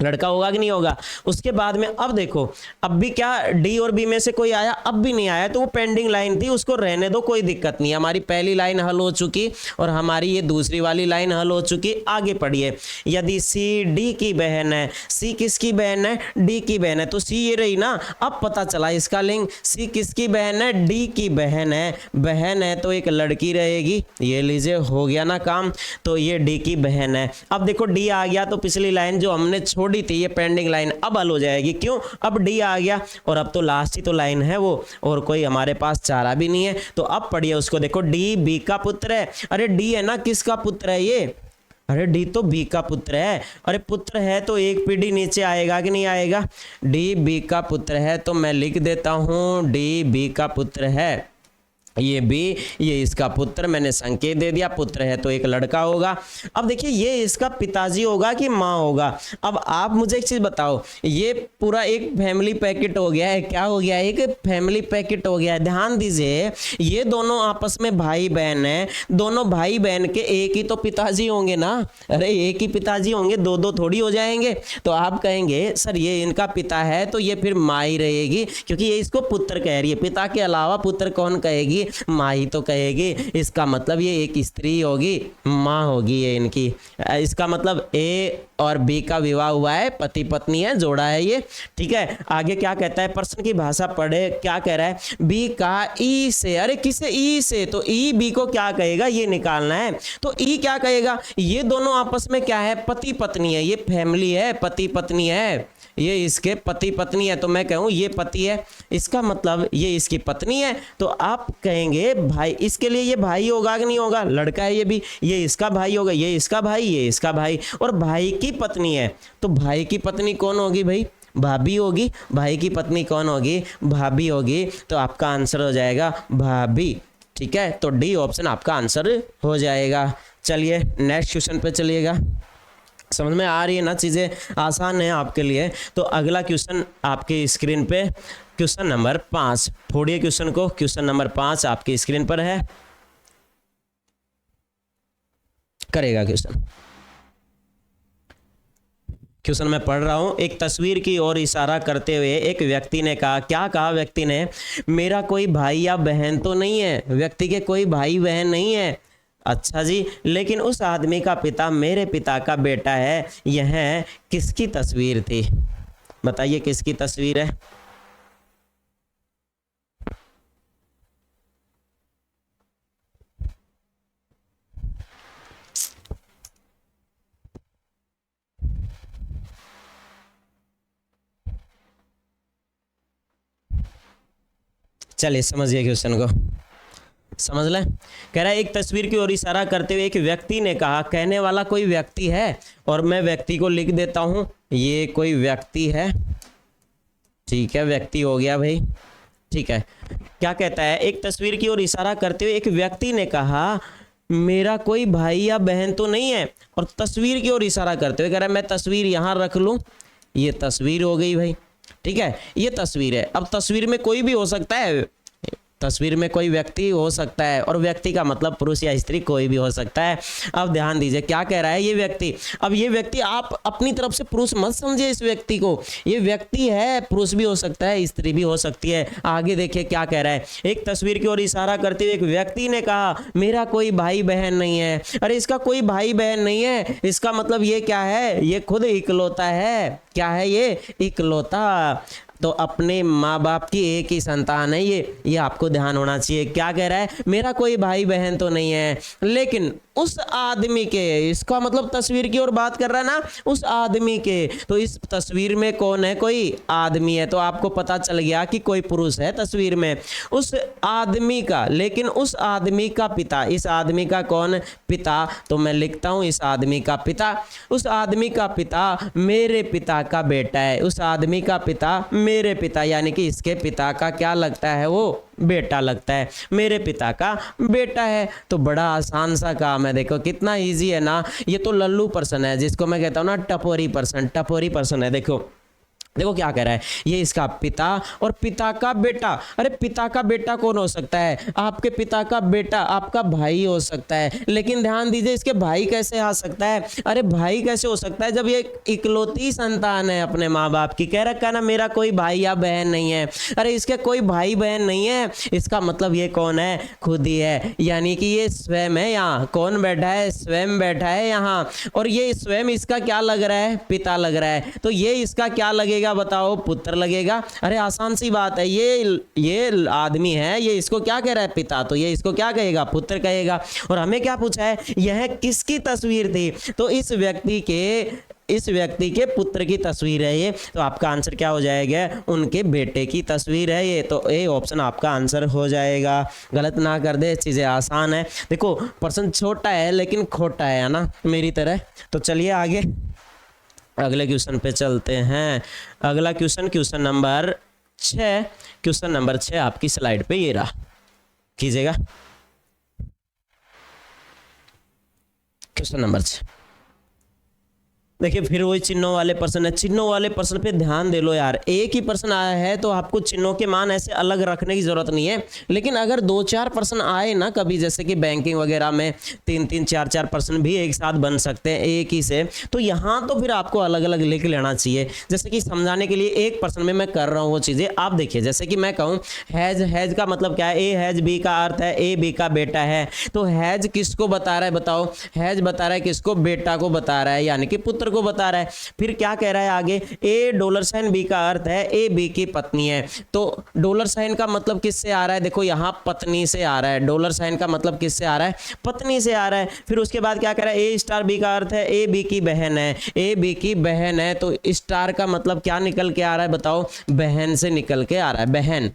लड़का होगा कि नहीं होगा। उसके बाद में अब देखो, अब भी क्या डी और बी में से कोई आया, अब भी नहीं आया, तो वो पेंडिंग लाइन थी, उसको रहने दो, कोई दिक्कत नहीं। हमारी पहली लाइन हल हो चुकी और हमारी ये दूसरी वाली लाइन हल हो चुकी। आगे पढ़िए, यदि सी डी की बहन है, सी किसकी बहन है, डी की बहन है, तो सी ये रही ना, अब पता चला इसका लिंक, सी किसकी बहन है, डी की बहन है, बहन है तो एक लड़की रहेगी, ये लीजिए हो गया ना काम, तो ये डी की बहन है। अब देखो डी आ गया तो पिछली लाइन जो हमने छोड़ी थी ये पेंडिंग लाइन अब हल हो जाएगी, क्यों, अब डी आ गया, और अब तो लास्ट ही तो लाइन है वो, और कोई हमारे पास चारा भी नहीं है। तो अब पढ़िए उसको, देखो डी बी का पुत्र है, अरे डी है ना, किसका पुत्र है ये, अरे डी तो बी का पुत्र है, अरे पुत्र है तो एक पीढ़ी नीचे आएगा कि नहीं आएगा, डी बी का पुत्र है, तो मैं लिख देता हूं डी बी का पुत्र है, ये बी, ये इसका पुत्र, मैंने संकेत दे दिया, पुत्र है तो एक लड़का होगा। अब देखिए ये इसका पिताजी होगा कि माँ होगा। अब आप मुझे एक चीज बताओ, ये पूरा एक फैमिली पैकेट हो गया है, क्या हो गया है, एक फैमिली पैकेट हो गया है। ध्यान दीजिए, ये दोनों आपस में भाई बहन है, दोनों भाई बहन के एक ही तो पिताजी होंगे ना, अरे एक ही पिताजी होंगे, दो दो थोड़ी हो जाएंगे। तो आप कहेंगे सर ये इनका पिता है तो ये फिर माँ ही रहेगी, क्योंकि ये इसको पुत्र कह रही है, पिता के अलावा पुत्र कौन कहेगी, माँ ही तो कहेगी। इसका मतलब ये एक स्त्री होगी, माँ होगी ये इनकी। इसका मतलब ए और बी का विवाह हुआ है, पति पत्नी है, जोड़ा है ये, ठीक है। आगे क्या कहता है, प्रश्न की भाषा पढ़े, क्या कह रहा है, बी का ई से, अरे किसे ई से, तो ई बी को क्या कहेगा ये निकालना है। तो ई क्या कहेगा, ये दोनों आपस में क्या है, पति पत्नी है, ये फैमिली है, पति पत्नी है, ये इसके पति पत्नी है, तो मैं कहूँ ये पति है, इसका मतलब ये इसकी पत्नी है, तो आप कहेंगे भाई, इसके लिए ये भाई होगा कि नहीं होगा, लड़का है ये भी, ये इसका भाई होगा, ये इसका भाई, ये इसका भाई, और भाई की पत्नी है, तो भाई की पत्नी कौन होगी भाई, भाभी होगी, भाई की पत्नी कौन होगी, भाभी होगी, तो आपका आंसर हो जाएगा भाभी, ठीक है। तो डी ऑप्शन आपका आंसर हो जाएगा। चलिए नेक्स्ट क्वेश्चन पे चलिएगा, समझ में आ रही है ना, चीज़ें आसान है आपके लिए। तो अगला क्वेश्चन आपकी स्क्रीन पे, क्वेश्चन नंबर 5, फोड़िए क्वेश्चन को, क्वेश्चन नंबर 5 आपकी स्क्रीन पर है, करेगा क्वेश्चन मैं पढ़ रहा हूं। एक तस्वीर की ओर इशारा करते हुए एक व्यक्ति ने कहा, क्या कहा व्यक्ति ने, मेरा कोई भाई या बहन तो नहीं है, व्यक्ति के कोई भाई बहन नहीं है, अच्छा जी, लेकिन उस आदमी का पिता मेरे पिता का बेटा है, यह किसकी तस्वीर थी, बताइए किसकी तस्वीर है। चलिए समझिए क्वेश्चन को, समझ लें। कह रहा है एक तस्वीर की ओर इशारा करते हुए एक व्यक्ति ने कहा, कहने वाला कोई व्यक्ति है, और मैं व्यक्ति को लिख देता हूं, ये कोई व्यक्ति है, ठीक है, व्यक्ति हो गया भाई, ठीक है। क्या कहता है, एक तस्वीर की ओर इशारा करते हुए एक व्यक्ति ने कहा, मेरा कोई भाई या बहन तो नहीं है, और तस्वीर की ओर इशारा करते हुए कह रहा है मैं तस्वीर यहां रख लूं, ये तस्वीर हो गई भाई, ठीक है, ये तस्वीर है। अब तस्वीर में कोई भी हो सकता है, तस्वीर में कोई व्यक्ति हो सकता है, और व्यक्ति का मतलब पुरुष या स्त्री कोई भी हो सकता है। अब ध्यान दीजिए क्या कह रहा है ये व्यक्ति, अब ये व्यक्ति आप अपनी तरफ से पुरुष मत समझिए इस व्यक्ति को, ये व्यक्ति है, पुरुष भी हो सकता है, स्त्री भी हो सकती है। आगे देखिए क्या कह रहा है, एक तस्वीर की ओर इशारा करते हुए एक व्यक्ति ने कहा, मेरा कोई भाई बहन नहीं है, अरे इसका कोई भाई बहन नहीं है, इसका मतलब ये क्या है, ये खुद इकलौता है, क्या है ये, इकलौता, तो अपने माँ बाप की एक ही संतान है ये आपको ध्यान होना चाहिए। क्या कह रहा है, मेरा कोई भाई बहन तो नहीं है, लेकिन उस आदमी के, इसका मतलब तस्वीर की ओर बात कर रहा है ना, उस आदमी के, तो इस तस्वीर में कौन है, कोई आदमी है, तो आपको पता चल गया कि कोई पुरुष है तस्वीर में, उस आदमी का, लेकिन उस आदमी का पिता, इस आदमी का कौन, पिता, तो मैं लिखता हूं इस आदमी का पिता, उस आदमी का पिता मेरे पिता का बेटा है, उस आदमी का पिता मेरे पिता, यानी कि इसके पिता का क्या लगता है, वो बेटा लगता है, मेरे पिता का बेटा है। तो बड़ा आसान सा काम है, देखो कितना इजी है ना, ये तो लल्लू पर्सन है, जिसको मैं कहता हूँ ना टपोरी पर्सन है। देखो देखो क्या कह रहा है, ये इसका पिता और पिता का बेटा, अरे पिता का बेटा कौन हो सकता है, आपके पिता का बेटा आपका भाई हो सकता है, लेकिन ध्यान दीजिए इसके भाई कैसे आ सकता है, अरे भाई कैसे हो सकता है जब ये इकलौती संतान है अपने माँ बाप की, कह रखा ना मेरा कोई भाई या बहन नहीं है, अरे इसके कोई भाई बहन नहीं है, इसका मतलब ये कौन है, खुद ही है, यानी कि ये स्वयं है, यहाँ कौन बैठा है, स्वयं बैठा है यहाँ, और ये स्वयं इसका क्या लग रहा है, पिता लग रहा है, तो ये इसका क्या लगेगा बताओ, पुत्र लगेगा। अरे आसान सी बात है, ये आदमी है, ये इसको क्या कह रहा है, पिता, तो ये इसको क्या कहेगा, पुत्र कहेगा। और हमें क्या पूछा है, यह किसकी तस्वीर थी, तो इस व्यक्ति के पुत्र की तस्वीर है ये, तो आपका आंसर क्या हो जाएगा, उनके बेटे की तस्वीर है ये, तो ए ऑप्शन आपका आंसर हो जाएगा। गलत ना कर दे, चीजें आसान है, देखो प्रश्न छोटा है लेकिन खोटा है ना, मेरी तरह। तो चलिए आगे अगले क्वेश्चन पे चलते हैं। अगला क्वेश्चन नंबर 6, क्वेश्चन नंबर 6 आपकी स्लाइड पे ये रहा, कीजिएगा क्वेश्चन नंबर 6। देखिए फिर वही चिन्हों वाले प्रश्न है, चिन्हों वाले प्रश्न पे ध्यान दे लो यार, एक ही प्रश्न आया है तो आपको चिन्हों के मान ऐसे अलग रखने की जरूरत नहीं है, लेकिन अगर 2-4 प्रश्न आए ना कभी, जैसे कि बैंकिंग वगैरह में 3-3 4-4 प्रश्न भी एक साथ बन सकते हैं एक ही से, तो यहाँ तो फिर आपको अलग अलग लिख लेना चाहिए। जैसे कि समझाने के लिए एक प्रश्न में मैं कर रहा हूँ वो चीज़ें आप देखिए, जैसे कि मैं कहूँ हैज का मतलब क्या है, ए हैज बी का अर्थ है ए बी का बेटा है, तो हैज किसको बता रहा है बताओ, हैज बता रहा है किसको, बेटा को बता रहा है, यानी कि पुत्र उत्तर को बता रहा है। फिर क्या कह रहा है आगे, ए $, बी का अर्थ है ए बी की पत्नी है। तो $, का मतलब किससे आ रहा है, देखो यहाँ पत्नी से आ रहा है। $, का मतलब किससे आ रहा है, पत्नी से आ रहा है। फिर उसके बाद क्या कह रहा है, ए स्टार बी का अर्थ है ए बी की बहन है, ए बी की बहन है। तो स्टार का मतलब क्या निकल के आ रहा है, बताओ, बहन से निकल के आ रहा है, बहन।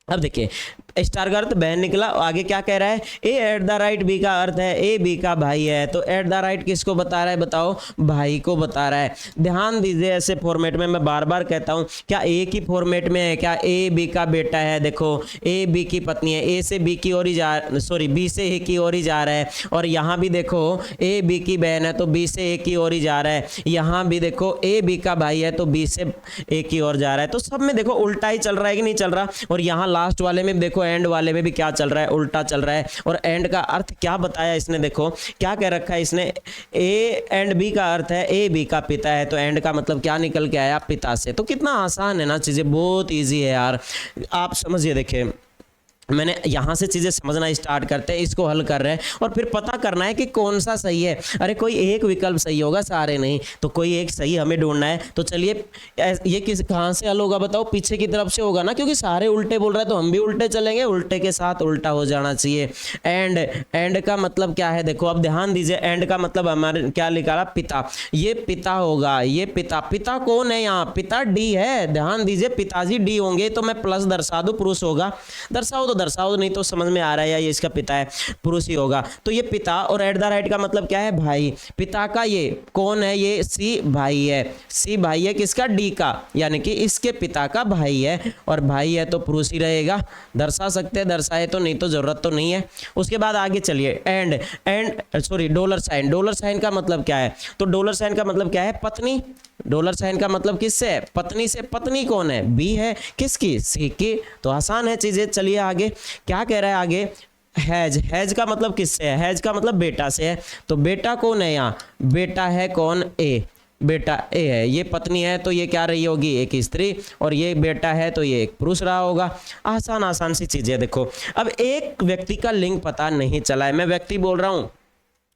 अब देखिए स्टार का अर्थ बहन निकला, आगे क्या कह रहा है, ए @ बी का अर्थ है ए बी का भाई है। तो @ किसको बता रहा है, बताओ, भाई को बता रहा है। ध्यान दीजिए ऐसे फॉर्मेट में मैं बार बार कहता हूं, क्या ए की फॉर्मेट में है, क्या ए बी का बेटा है, देखो ए बी की पत्नी है, ए से बी की ओर ही जा, सॉरी बी से ए की ओर ही जा रहा है। और यहाँ भी देखो ए बी की बहन है तो बी से ए की ओर ही जा रहा है। यहाँ भी देखो ए बी का भाई है तो बी से ए की ओर जा रहा है। तो सब में देखो उल्टा ही चल रहा है कि नहीं चल रहा। और यहाँ लास्ट वाले में देखो एंड वाले में भी क्या चल रहा है, उल्टा चल रहा है। और एंड का अर्थ क्या बताया इसने, देखो क्या कह रखा है इसने, ए एंड बी का अर्थ है ए बी का पिता है। तो एंड का मतलब क्या निकल के आया, पिता से। तो कितना आसान है ना, चीजें बहुत इजी है यार, आप समझिए। देखिए मैंने यहाँ से चीज़ें समझना स्टार्ट करते हैं, इसको हल कर रहे हैं और फिर पता करना है कि कौन सा सही है। अरे कोई एक विकल्प सही होगा, सारे नहीं, तो कोई एक सही हमें ढूंढना है। तो चलिए ये किस कहाँ से हल होगा, बताओ, पीछे की तरफ से होगा ना, क्योंकि सारे उल्टे बोल रहे हैं तो हम भी उल्टे चलेंगे, उल्टे के साथ उल्टा हो जाना चाहिए। एंड का मतलब क्या है, देखो अब ध्यान दीजिए, एंड का मतलब हमारे क्या लिखा रहा, पिता, ये पिता होगा, ये पिता। पिता कौन है यहाँ, पिता डी है, ध्यान दीजिए, पिताजी डी होंगे तो मैं प्लस दर्शा दूं, पुरुष होगा, दर्शाओ दर्शाओ, नहीं तो समझ में आ रहा है या ये इसका पिता है, पुरुष ही होगा। तो ये पिता, और @ का मतलब क्या है, भाई। पिता का ये कौन है, ये सी भाई है, सी भाई है किसका, डी का, यानी कि इसके पिता का भाई है। और भाई है तो पुरुष ही रहेगा, दर्शा सकते हैं, दर्शाए तो, नहीं तो जरूरत तो नहीं है। उसके बाद आगे चलिए, $, का मतलब क्या है, तो $, का मतलब क्या है, पत्नी। $, का मतलब किससे है, पत्नी से। पत्नी कौन है, बी है, किसकी, सी की। तो आसान है चीजें। चलिए आगे क्या कह रहा है, आगे हैज का मतलब किससे है, हैज का मतलब बेटा से है। तो बेटा कौन है यहाँ, बेटा है कौन, ए, बेटा ए है, ये पत्नी है तो ये क्या रही होगी, एक स्त्री, और ये बेटा है तो ये एक पुरुष रहा होगा। आसान आसान सी चीजें। देखो अब एक व्यक्ति का लिंग पता नहीं चला है, मैं व्यक्ति बोल रहा हूं,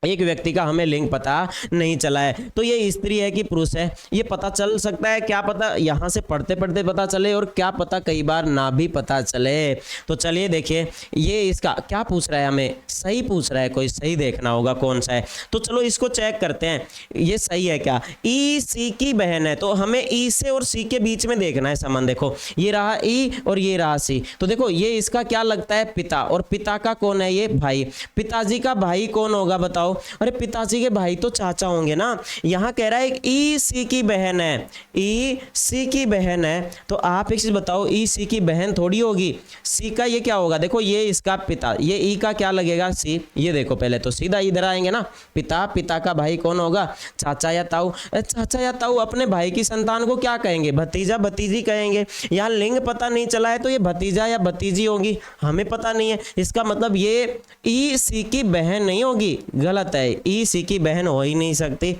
एक व्यक्ति का हमें लिंग पता नहीं चला है, तो ये स्त्री है कि पुरुष है, ये पता चल सकता है, क्या पता यहाँ से पढ़ते पढ़ते पता चले, और क्या पता कई बार ना भी पता चले। तो चलिए देखिए ये इसका क्या पूछ रहा है, हमें सही पूछ रहा है, कोई सही देखना होगा कौन सा है। तो चलो इसको चेक करते हैं, ये सही है क्या, ई सी की बहन है, तो हमें ई से और सी के बीच में देखना है संबंध। देखो ये रहा ई और ये रहा सी, तो देखो ये इसका क्या लगता है, पिता, और पिता का कौन है, ये भाई। पिताजी का भाई कौन होगा, बताओ, अरे पिताजी के भाई तो चाचा होंगे ना। यहां कह रहा है ई सी की बहन है, ई सी की बहन है, तो आप एक चीज बताओ, ई सी की बहन थोड़ी होगी, सी का ये क्या होगा, देखो ये इसका पिता, ये ई का क्या लगेगा, सी। ये देखो पहले तो सीधा इधर आएंगे ना, पिता, पिता का भाई कौन होगा, चाचा या ताऊ। चाचा या ताऊ अपने भाई की संतान को क्या कहेंगे, भतीजा भतीजी कहेंगे। यहाँ लिंग पता नहीं चला है तो ये भतीजा या भतीजी होगी, हमें पता नहीं है, इसका मतलब ये ई सी की बहन नहीं होगी, गलत है, ई सी की बहन हो ही नहीं सकती।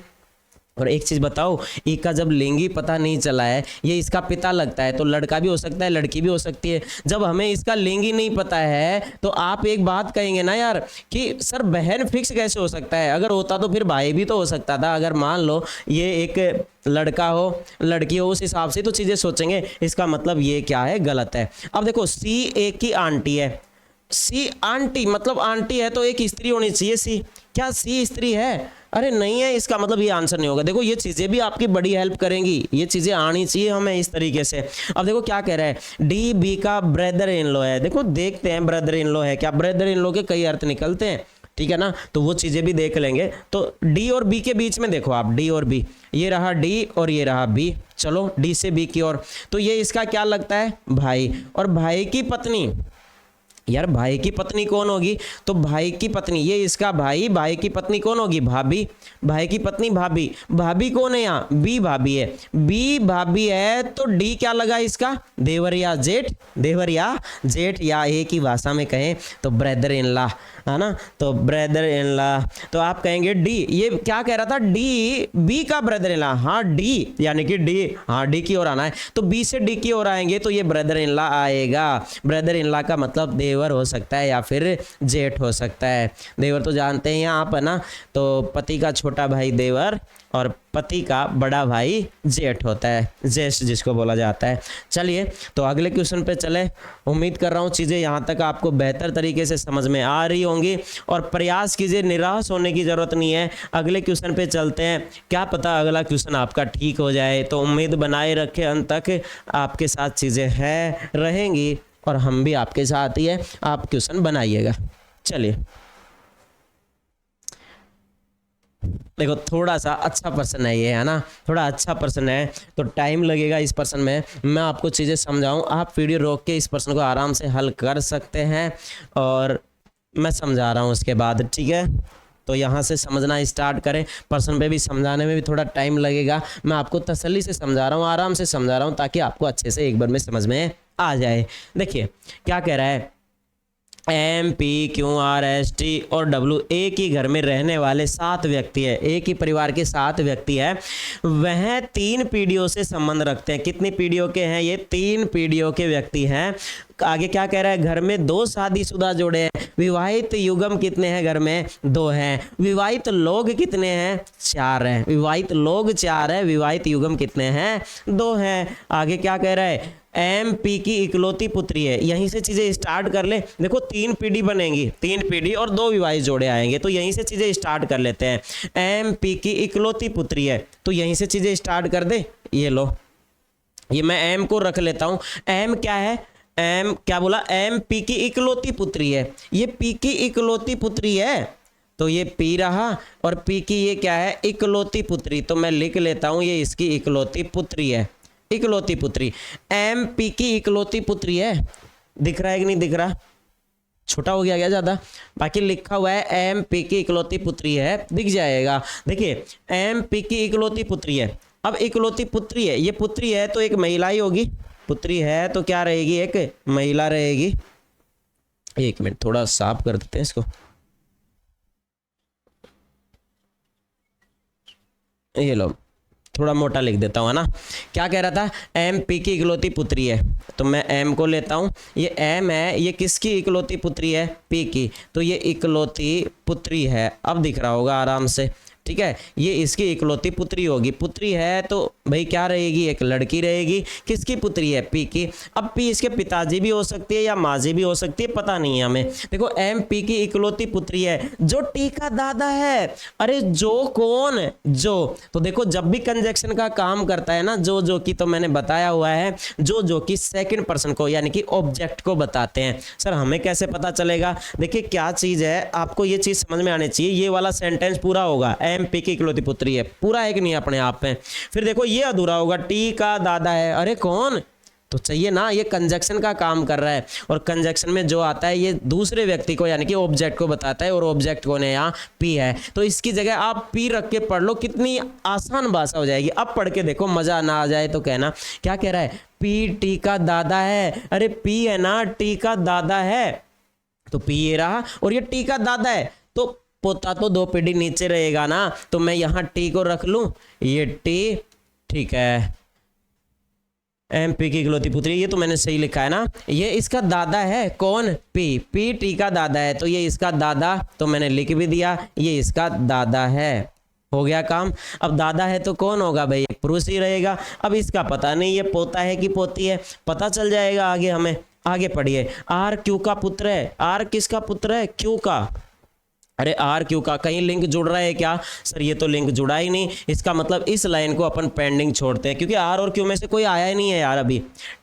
और एक चीज बताओ, ई का जब लिंग ही पता नहीं चला है, ये इसका पिता लगता है, तो लड़का भी हो सकता है, लड़की भी हो सकती है। जब हमें इसका लिंग ही नहीं पता है तो आप एक बात कहेंगे ना यार कि सर बहन फिक्स कैसे हो सकता है, अगर होता तो फिर भाई भी तो हो सकता था। अगर मान लो ये एक लड़का हो लड़की हो, उस हिसाब से तो चीजें सोचेंगे, इसका मतलब ये क्या है, गलत है। अब देखो सी एक की आंटी है, सी आंटी मतलब आंटी है तो एक स्त्री होनी चाहिए, सी, क्या सी स्त्री है, अरे नहीं है, इसका मतलब ये आंसर नहीं होगा। देखो ये चीजें भी आपकी बड़ी हेल्प करेंगी, ये चीजें आनी चाहिए हमें इस तरीके से। अब देखो क्या कह रहा है, डी बी का ब्रदर इन लॉ है, देखो देखते हैं ब्रदर इन लॉ है क्या, ब्रदर इन लॉ के कई अर्थ निकलते हैं, ठीक है ना, तो वो चीजें भी देख लेंगे। तो डी और बी के बीच में देखो आप, डी और बी, ये रहा डी और ये रहा बी, चलो डी से बी की ओर, तो ये इसका क्या लगता है, भाई। और भाई की पत्नी, यार भाई की पत्नी कौन होगी, तो भाई की पत्नी, ये इसका भाई, भाई की पत्नी कौन होगी, भाभी, भाई की पत्नी भाभी, भाभी कौन है यहाँ, बी भाभी है, बी भाभी है तो डी क्या लगा इसका, देवर या जेठ, देवर या जेठ, या एक ही भाषा में कहें तो ब्रदर इन लॉ, है ना, तो ब्रदर इन लॉ, तो आप कहेंगे डी, ये क्या कह रहा था, डी बी का ब्रदर इन लॉ, हाँ डी यानी कि डी, हाँ डी की ओर आना है, तो बी से डी की ओर आएंगे तो ये ब्रदर इन लॉ आएगा। ब्रदर इन लॉ का मतलब देवर देवर हो सकता है या फिर जेठ हो सकता है। देवर तो जानते हैं आप, है ना, तो पति का छोटा भाई देवर और पति का बड़ा भाई जेठ होता है, ज्येष्ठ जिसको बोला जाता है। चलिए तो अगले क्वेश्चन पे चले। उम्मीद कर रहा हूँ चीज़ें यहाँ तक आपको बेहतर तरीके से समझ में आ रही होंगी, और प्रयास कीजिए, निराश होने की ज़रूरत नहीं है। अगले क्वेश्चन पे चलते हैं, क्या पता अगला क्वेश्चन आपका ठीक हो जाए। तो उम्मीद बनाए रखें, अंत तक आपके साथ चीज़ें हैं रहेंगी और हम भी आपके साथ ही है, आप क्वेश्चन बनाइएगा। चलिए देखो, थोड़ा सा अच्छा प्रश्न है ये, है ना, थोड़ा अच्छा प्रश्न है, तो टाइम लगेगा इस प्रश्न में। मैं आपको चीज़ें समझाऊं, आप वीडियो रोक के इस प्रश्न को आराम से हल कर सकते हैं, और मैं समझा रहा हूं उसके बाद, ठीक है। तो यहाँ से समझना स्टार्ट करें। प्रश्न पे भी समझाने में भी थोड़ा टाइम लगेगा, मैं आपको तसल्ली से समझा रहा हूँ, आराम से समझा रहा हूँ, ताकि आपको अच्छे से एक बार में समझ में आ जाए। देखिए क्या कह रहा है, M P Q R S T और डब्ल्यू, एक ही घर में रहने वाले 7 व्यक्ति है, एक ही परिवार के 7 व्यक्ति है, वह 3 पीढ़ियों से संबंध रखते हैं। कितनी पीढ़ियों के हैं ये? 3 पीढ़ियों के व्यक्ति हैं। आगे क्या कह रहा है, घर में 2 शादीशुदा जोड़े हैं, विवाहित युगम कितने हैं? घर में 2 हैं। विवाहित लोग कितने हैं? 4 हैं। विवाहित लोग 4 है, विवाहित युगम कितने हैं? 2 हैं। आगे क्या कह रहा है, एम पी की इकलौती पुत्री है। यहीं से चीज़ें स्टार्ट कर ले। देखो 3 पीढ़ी बनेंगी, 3 पीढ़ी और 2 विवाहित जोड़े आएंगे, तो यहीं से चीज़ें स्टार्ट कर लेते हैं। एम पी की इकलौती पुत्री है, तो यहीं से चीज़ें स्टार्ट कर दे। ये लो, ये मैं एम को रख लेता हूँ। एम क्या है? एम क्या बोला? एम पी की इकलौती पुत्री है। ये पी की इकलौती पुत्री है, तो ये पी रहा, और पी की ये क्या है? इकलौती पुत्री। तो मैं लिख लेता हूँ, ये इसकी इकलौती पुत्री है, इकलौती पुत्री। एम पी की इकलौती पुत्री है। दिख रहा है कि नहीं दिख रहा? छोटा हो गया क्या ज़्यादा? बाकी लिखा हुआ है एम पी की इकलौती पुत्री है, दिख जाएगा। देखिए एम पी की इकलौती पुत्री है। अब इकलौती पुत्री है, ये पुत्री है तो एक महिला ही होगी। पुत्री है तो क्या रहेगी? एक महिला रहेगी। एक मिनट, थोड़ा साफ कर देते हैं इसको। ये लो, थोड़ा मोटा लिख देता हूँ, है ना। क्या कह रहा था? एम पी की इकलौती पुत्री है, तो मैं एम को लेता हूँ। ये एम है, ये किसकी इकलौती पुत्री है? पी की, तो ये इकलौती पुत्री है। अब दिख रहा होगा आराम से, ठीक है। ये इसकी इकलौती पुत्री होगी। पुत्री है तो भाई क्या रहेगी? एक लड़की रहेगी। किसकी पुत्री है? पी की। अब पी इसके पिताजी भी हो सकती है या माजी भी हो सकती है, पता नहीं है हमें। देखो एम पी की इकलौती पुत्री है, जो टी का दादा है। अरे जो कौन? जो। तो देखो जब भी कंजक्शन का काम करता है ना, जो की, तो मैंने बताया हुआ है, जो की सेकंड पर्सन को यानी कि ऑब्जेक्ट को बताते हैं। सर हमें कैसे पता चलेगा? देखिए क्या चीज़ है, आपको ये चीज़ समझ में आनी चाहिए। ये वाला सेंटेंस पूरा होगा, एम पी की इकलौती पुत्री है, पूरा एक नहीं अपने आप में। फिर देखो ये अधूरा होगा, टी का दादा है। अरे कौन? तो चाहिए ना, ये कंजक्शन का काम कर रहा है, और कंजक्शन में जो आता है ये दूसरे व्यक्ति को यानी कि ऑब्जेक्ट को बताता है, और ऑब्जेक्ट कौन है? यहाँ पी है। तो इसकी जगह आप पी रख के पढ़ लो, कितनी आसान भाषा हो जाएगी। अब पढ़ के देखो, मजा ना आ जाए तो कहना। क्या कह रहा है? पी टी का दादा है। अरे पी है ना, टी का दादा है, तो पी ये रहा, और ये टी का दादा है, तो पोता तो 2 पीढ़ी नीचे रहेगा ना, तो मैं यहाँ टी को रख लूं, ये टी, ठीक है। एम पी की इकलौती पुत्री, ये तो मैंने सही लिखा है ना। ये इसका दादा है, कौन? पी। पी टी का दादा है, तो ये इसका दादा, तो मैंने लिख भी दिया, ये इसका दादा है। हो गया काम। अब दादा है तो कौन होगा भाई? पुरुष ही रहेगा। अब इसका पता नहीं ये पोता है कि पोती है, पता चल जाएगा आगे हमें। आगे पढ़िए। आर क्यू का पुत्र है। आर किसका पुत्र है? क्यू का। अरे आर क्यू का, कहीं लिंक जुड़ रहा है क्या? सर ये तो लिंक जुड़ा ही नहीं। इसका मतलब इस लाइन को अपन पेंडिंग छोड़ते हैं, क्योंकि आर और क्यू में से कोई आया ही नहीं है यार अभी।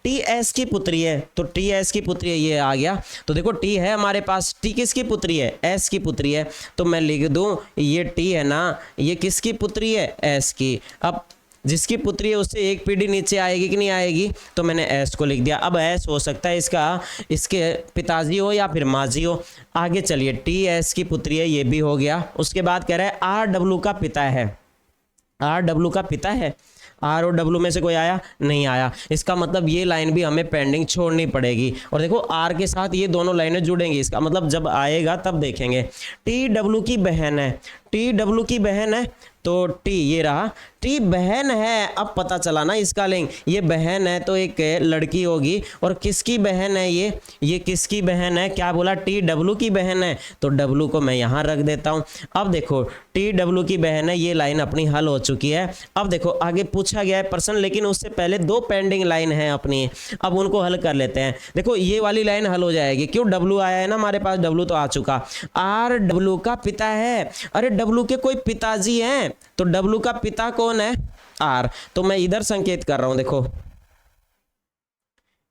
टी एस की पुत्री है, तो टी एस की पुत्री है, ये आ गया। तो देखो टी है हमारे पास, टी किसकी पुत्री है? एस की पुत्री है, तो मैं लिख दूं ये टी है ना, ये किसकी पुत्री है? एस की। अब जिसकी पुत्री है उससे 1 पीढ़ी नीचे आएगी कि नहीं आएगी? तो मैंने एस को लिख दिया। अब एस हो सकता है इसके पिताजी हो या फिर माजी हो। आगे चलिए, टी एस की पुत्री है, ये भी हो गया। उसके बाद कह रहा है आर डब्ल्यू का पिता है। आर डब्ल्यू का पिता है, आर और डब्ल्यू में से कोई आया? नहीं आया। इसका मतलब ये लाइन भी हमें पेंडिंग छोड़नी पड़ेगी। और देखो आर के साथ ये दोनों लाइनें जुड़ेंगी, इसका मतलब जब आएगा तब देखेंगे। टी डब्ल्यू की बहन है। टी डब्ल्यू की बहन है, तो टी ये रहा, टी बहन है। अब पता चला ना इसका लिंक, ये बहन है तो एक लड़की होगी, और किसकी बहन है ये किसकी बहन है, क्या बोला, टी डब्लू की बहन है, तो डब्लू को मैं यहाँ रख देता हूँ। अब देखो टी डब्लू की बहन है, ये लाइन अपनी हल हो चुकी है। अब देखो आगे पूछा गया है प्रश्न, लेकिन उससे पहले दो पेंडिंग लाइन है अपनी, अब उनको हल कर लेते हैं। देखो ये वाली लाइन हल हो जाएगी, क्यों, डब्लू आया है ना हमारे पास, डब्लू तो आ चुका। आर डब्लू का पिता है, अरे डब्लू के कोई पिताजी हैं, तो डब्लू का पिता कौन है, आर, तो मैं इधर संकेत कर रहा हूं, देखो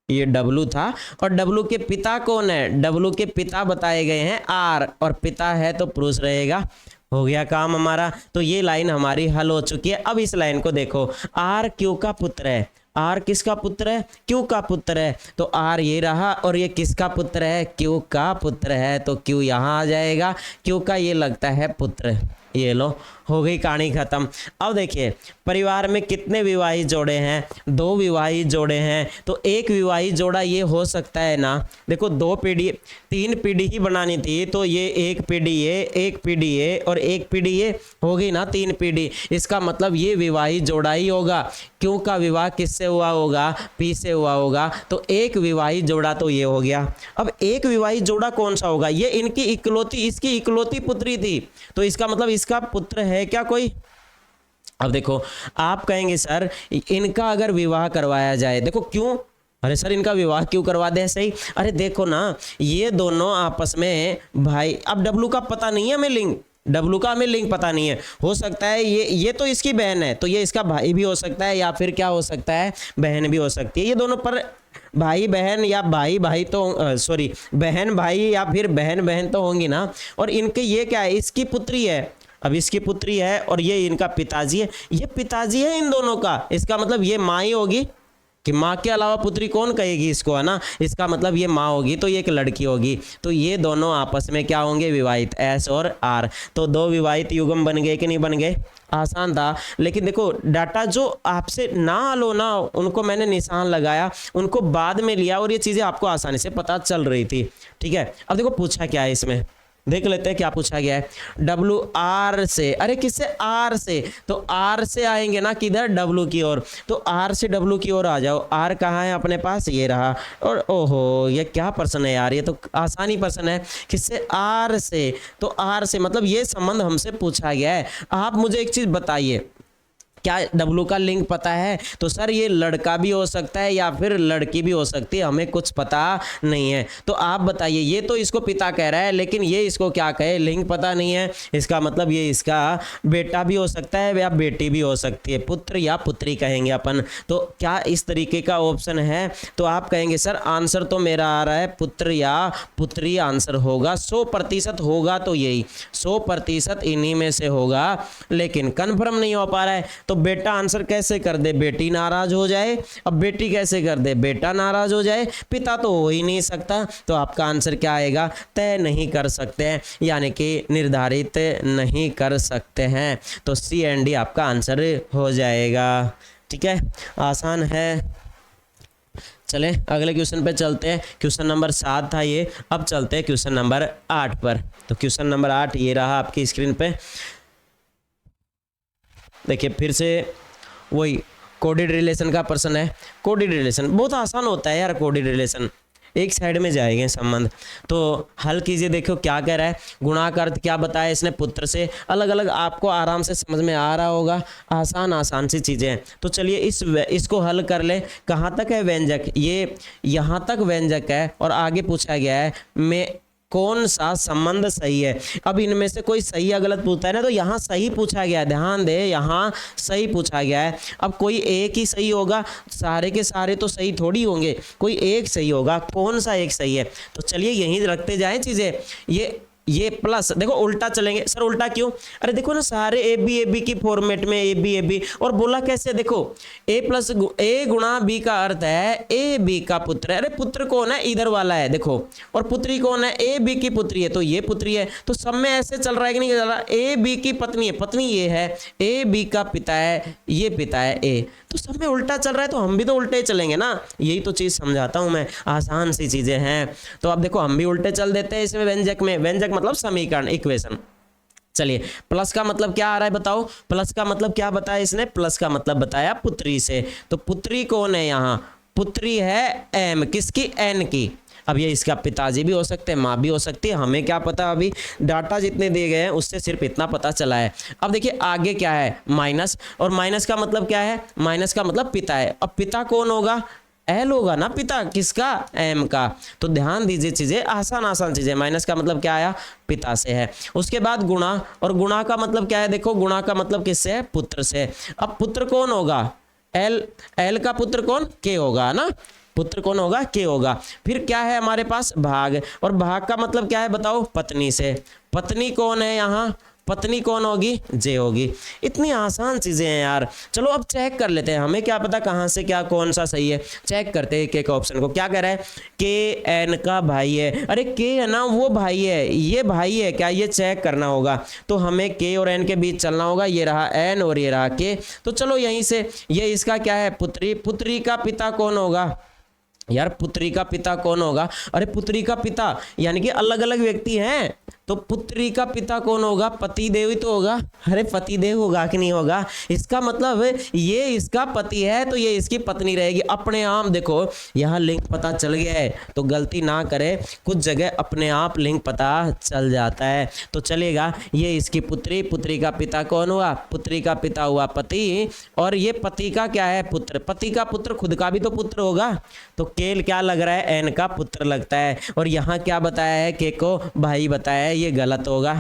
ये डब्लू था, और डब्लू के पिता कौन है, डब्लू के पिता बताए गए हैं आर, और पिता है तो पुरुष रहेगा। हो गया काम हमारा, तो ये लाइन हमारी हल हो चुकी है। अब इस लाइन को देखो, आर क्यू का पुत्र है, आर किसका पुत्र है, क्यू का पुत्र है, तो आर ये रहा, और ये किसका पुत्र है, क्यू का पुत्र है, तो क्यू यहाँ आ जाएगा, क्यू का ये लगता है पुत्र। ये लो, हो गई कहानी खत्म। अब देखिए परिवार में कितने विवाहित जोड़े हैं, दो विवाहित जोड़े हैं, तो एक विवाहित जोड़ा ये हो सकता है ना, देखो दो पीढ़ी, तीन पीढ़ी ही बनानी थी, तो ये एक पीढ़ी ये, एक पीढ़ी ये, और एक पीढ़ी ये, हो गई ना तीन पीढ़ी। इसका मतलब ये विवाहित जोड़ा ही होगा, क्यों का विवाह किससे हुआ होगा, पी से हुआ होगा, तो एक विवाहित जोड़ा तो ये हो गया। अब एक विवाहित जोड़ा कौन सा होगा, ये इनकी इकलौती, इसकी इकलौती पुत्री थी, तो इसका मतलब इसका पुत्र है क्या कोई। अब देखो आप कहेंगे सर इनका अगर विवाह करवाया जाए, देखो क्यों, अरे सर इनका विवाह क्यों करवा दे सही, अरे देखो ना ये दोनों आपस में भाई, अब डब्लू का पता नहीं है हमें लिंक, डब्लू का हमें लिंक पता नहीं है, हो सकता है ये तो इसकी बहन है, तो ये इसका भाई भी हो सकता है, या फिर क्या हो सकता है, बहन भी हो सकती है, ये दोनों पर भाई बहन या भाई भाई तो सॉरी बहन भाई या फिर बहन बहन तो होंगी ना। और इनके ये क्या है, इसकी पुत्री है, अब इसकी पुत्री है, और ये इनका पिताजी है, ये पिताजी है इन दोनों का, इसका मतलब ये माँ ही होगी, कि माँ के अलावा पुत्री कौन कहेगी इसको, है ना, इसका मतलब ये माँ होगी, तो ये एक लड़की होगी, तो ये दोनों आपस में क्या होंगे, विवाहित, एस और आर, तो दो विवाहित युगम बन गए कि नहीं बन गए, आसान था। लेकिन देखो डाटा जो आपसे ना लो ना, उनको मैंने निशान लगाया, उनको बाद में लिया, और ये चीज़ें आपको आसानी से पता चल रही थी, ठीक है। अब देखो पूछा क्या है इसमें, देख लेते हैं क्या पूछा गया है, डब्लू आर से, अरे किससे, आर से, तो आर से आएंगे ना किधर, डब्लू की ओर, तो आर से डब्लू की ओर आ जाओ, आर कहाँ है अपने पास, ये रहा, और ओहो ये क्या प्रश्न है यार, ये तो आसानी प्रश्न है, किससे, आर से, तो आर से मतलब ये संबंध हमसे पूछा गया है। आप मुझे एक चीज़ बताइए, क्या डब्लू का लिंक पता है, तो सर ये लड़का भी हो सकता है या फिर लड़की भी हो सकती है, हमें कुछ पता नहीं है, तो आप बताइए, ये तो इसको पिता कह रहा है, लेकिन ये इसको क्या कहे, लिंक पता नहीं है, इसका मतलब ये इसका बेटा भी हो सकता है या बेटी भी हो सकती है, पुत्र या पुत्री कहेंगे अपन, तो क्या इस तरीके का ऑप्शन है, तो आप कहेंगे सर आंसर तो मेरा आ रहा है पुत्र या पुत्री आंसर होगा, 100% होगा, तो यही 100% इन्हीं में से होगा, लेकिन कन्फर्म नहीं हो पा रहा है, तो बेटा आंसर कैसे कर दे, बेटी नाराज हो जाए, अब बेटी कैसे कर दे, बेटा नाराज हो जाए, पिता तो हो ही नहीं सकता, तो आपका आंसर क्या आएगा, तय नहीं कर सकते हैं, यानी कि निर्धारित नहीं कर सकते हैं, तो सी एंड डी आपका आंसर हो जाएगा, ठीक है, आसान है। चलें अगले क्वेश्चन पे चलते हैं, क्वेश्चन नंबर 7 था ये, अब चलते हैं क्वेश्चन नंबर 8 पर, तो क्वेश्चन नंबर 8 ये रहा आपकी स्क्रीन पे, देखिए फिर से वही कोडेड रिलेशन का प्रश्न है। कोडेड रिलेशन बहुत आसान होता है यार, कोडेड रिलेशन एक साइड में जाएंगे संबंध, तो हल कीजिए, देखो क्या कह रहा है, गुणा का अर्थ क्या बताया इसने, पुत्र से, अलग अलग आपको आराम से समझ में आ रहा होगा, आसान सी चीज़ें हैं, तो चलिए इसको हल कर ले। कहाँ तक है व्यंजक, ये यहाँ तक व्यंजक है, और आगे पूछा गया है मैं कौन सा संबंध सही है, अब इनमें से कोई सही या गलत पूछता है ना, तो यहाँ सही पूछा गया है, ध्यान दे यहाँ सही पूछा गया है, अब कोई एक ही सही होगा, सारे के सारे तो सही थोड़ी होंगे, कोई एक सही होगा, कौन सा एक सही है, तो चलिए यहीं रखते जाएं चीज़ें, ये प्लस, देखो उल्टा चलेंगे, सर उल्टा क्यों, अरे देखो ना सारे ए बी की फॉर्मेट में ए बी, और बोला कैसे, देखो ए प्लस ए गुणा बी का अर्थ है ए बी का पुत्र है, अरे पुत्र कौन है, इधर वाला है देखो, और पुत्री कौन है, ए बी की पुत्री है, तो ये पुत्री है, तो सब में ऐसे चल रहा है कि नहीं चल रहा, ए बी की पत्नी है, पत्नी ये है, ए बी का पिता है, ये पिता है ए, तो सब में उल्टा चल रहा है, तो हम भी तो उल्टे चलेंगे ना, यही तो चीज़ समझाता हूँ मैं, आसान सी चीज़ें हैं, तो अब देखो हम भी उल्टे चल देते हैं इसमें, व्यंजक में, व्यंजक मतलब समीकरण, इक्वेशन, चलिए, प्लस का मतलब क्या आ रहा है बताओ, प्लस का मतलब क्या बताया इसने, प्लस का मतलब बताया पुत्री से। तो पुत्री कौन है यहाँ, पुत्री है एम, किसकी, एन की। अब ये इसका पिताजी भी हो सकते हैं, माँ भी हो सकती है, हमें क्या पता, अभी डाटा जितने दिए गए हैं उससे सिर्फ इतना पता चला है। अब देखिए आगे क्या है, माइनस, और माइनस का मतलब क्या है, माइनस का मतलब पिता है। अब पिता कौन होगा, एल होगा ना पिता, किसका, एम का। तो ध्यान दीजिए, चीजें आसान आसान चीजें। माइनस का मतलब क्या आया, पिता से है। उसके बाद गुणा, और गुणा का मतलब क्या है, देखो गुणा का मतलब किससे है, पुत्र से। अब पुत्र कौन होगा, एल, एल का पुत्र कौन, के होगा ना, पुत्र कौन होगा, के होगा। फिर क्या है हमारे पास, भाग, और भाग का मतलब क्या है बताओ, पत्नी से। पत्नी कौन है यहाँ, पत्नी कौन होगी, जे होगी। इतनी आसान चीजें हैं यार। चलो अब चेक कर लेते हैं, हमें क्या पता कहाँ से क्या कौन सा सही है। चेक करते हैं एक ऑप्शन को। क्या कह रहा है, के एन का भाई है। अरे के है ना, वो भाई है, ये भाई है क्या, ये चेक करना होगा। तो हमें के और एन के बीच चलना होगा। ये रहा एन और ये रहा के। तो चलो यहीं से, ये इसका क्या है, पुत्री। पुत्री का पिता कौन होगा यार, पुत्री का पिता कौन होगा। अरे पुत्री का पिता यानी कि अलग अलग व्यक्ति हैं, तो पुत्री का पिता कौन होगा, पति देव ही तो होगा। अरे पति देव होगा कि नहीं होगा, इसका मतलब ये इसका पति है तो ये इसकी पत्नी रहेगी। अपने आप देखो यहाँ लिंक पता चल गया है, तो गलती ना करे, कुछ जगह अपने आप लिंक पता चल जाता है तो चलेगा। ये इसकी पुत्री, पुत्री का पिता कौन हुआ, पुत्री का पिता हुआ पति, और ये पति का क्या है, पुत्र। पति का पुत्र खुद का भी तो पुत्र होगा, तो केल क्या लग रहा है, एन का पुत्र लगता है। और यहाँ क्या बताया है, के को भाई बताया है, ये गलत होगा।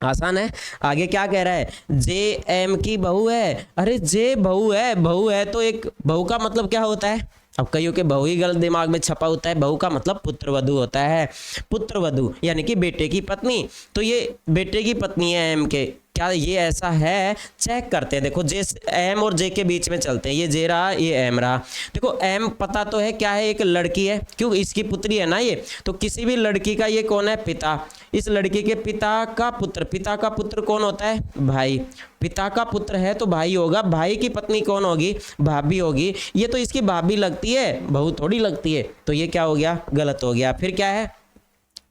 आसान है। आगे क्या कह रहा है, जे एम की बहू है। अरे जे बहू है, बहू है तो एक बहू का मतलब क्या होता है, अब कईयों के बहू ही गलत दिमाग में छपा होता है। बहू का मतलब पुत्रवधू होता है, पुत्रवधू यानी कि बेटे की पत्नी। तो ये बेटे की पत्नी है एम के, क्या ये ऐसा है, चेक करते हैं। देखो जे, एम और जे के बीच में चलते हैं, ये जे रहा, ये एम रहा। देखो एम पता तो है क्या है, एक लड़की है, क्यों, इसकी पुत्री है ना ये, तो किसी भी लड़की का ये कौन है, पिता। इस लड़की के पिता का पुत्र, पिता का पुत्र कौन होता है, भाई। पिता का पुत्र है तो भाई होगा, भाई की पत्नी कौन होगी, भाभी होगी। ये तो इसकी भाभी लगती है, बहू थोड़ी लगती है, तो ये क्या हो गया, गलत हो गया। फिर क्या है,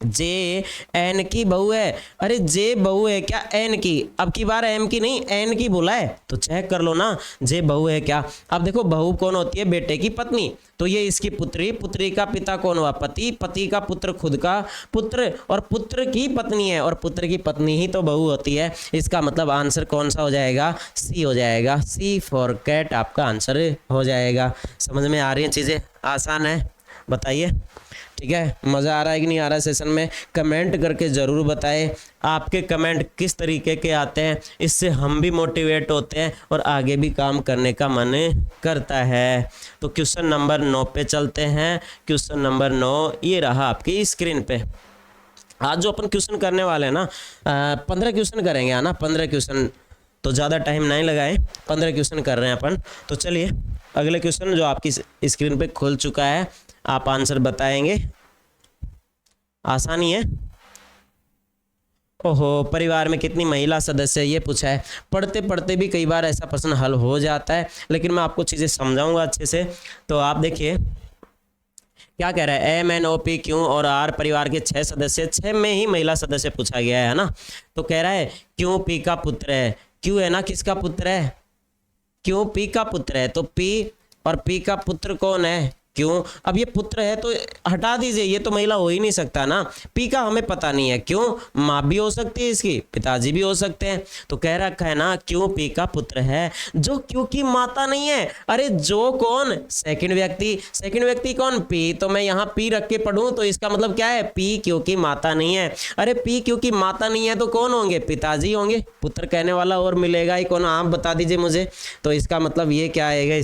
जे एन की बहू है। अरे जे बहू है क्या, एन की, अब की बार एम की नहीं एन की बोला है, तो चेक कर लो ना, जे बहू है क्या। अब देखो बहू कौन होती है, बेटे की पत्नी, तो ये इसकी पुत्री, पुत्री का पिता कौन हुआ, पति, पति का पुत्र खुद का पुत्र, और पुत्र की पत्नी है, और पुत्र की पत्नी ही तो बहू होती है। इसका मतलब आंसर कौन सा हो जाएगा, सी हो जाएगा, सी फॉर कैट आपका आंसर हो जाएगा। समझ में आ रही है चीज़ें, आसान है, बताइए। ठीक है, मज़ा आ रहा है कि नहीं आ रहा है सेशन में, कमेंट करके ज़रूर बताएं। आपके कमेंट किस तरीके के आते हैं, इससे हम भी मोटिवेट होते हैं और आगे भी काम करने का मन करता है। तो क्वेश्चन नंबर 9 पे चलते हैं। क्वेश्चन नंबर 9 ये रहा आपकी स्क्रीन पे। आज जो अपन क्वेश्चन करने वाले हैं ना, 15 क्वेश्चन करेंगे, है ना, 15 क्वेश्चन, तो ज़्यादा टाइम नहीं लगाएं, 15 क्वेश्चन कर रहे हैं अपन। तो चलिए अगले क्वेश्चन जो आपकी स्क्रीन पे खुल चुका है, आप आंसर बताएंगे। आसानी है। ओहो, परिवार में कितनी महिला सदस्य है, ये पूछा है। पढ़ते पढ़ते भी कई बार ऐसा प्रश्न हल हो जाता है, लेकिन मैं आपको चीज़ें समझाऊंगा अच्छे से। तो आप देखिए क्या कह रहा है, M N O P Q और आर परिवार के 6 सदस्य, 6 में ही महिला सदस्य पूछा गया है ना। तो कह रहा है क्यों पी का पुत्र है, क्यों है ना, किसका पुत्र है, क्यों पी का पुत्र है, तो पी और पी का पुत्र कौन है, क्यों। अब ये पुत्र है तो हटा दीजिए, ये तो महिला हो ही नहीं सकता ना। पी का हमें पता नहीं है, क्यों, माँ भी हो सकती है इसकी, पिताजी भी हो सकते हैं। तो कह रखा है ना क्यों पी का पुत्र है, जो क्यों की माता नहीं है। अरे जो कौन, सेकंड व्यक्ति, सेकंड व्यक्ति कौन, पी। तो मैं यहाँ पी रख के पढ़ूं तो इसका मतलब क्या है, पी क्यों की माता नहीं है। अरे पी क्यों की माता नहीं है तो कौन होंगे, पिताजी होंगे। पुत्र कहने वाला और मिलेगा ही कौन, आप बता दीजिए मुझे। तो इसका मतलब ये क्या आएगा,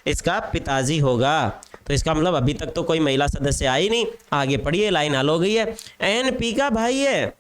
इसका पिताजी होगा। तो इसका मतलब अभी तक तो कोई महिला सदस्य आई नहीं। आगे पढ़िए, लाइन हल हो गई है। एन पी का भाई है,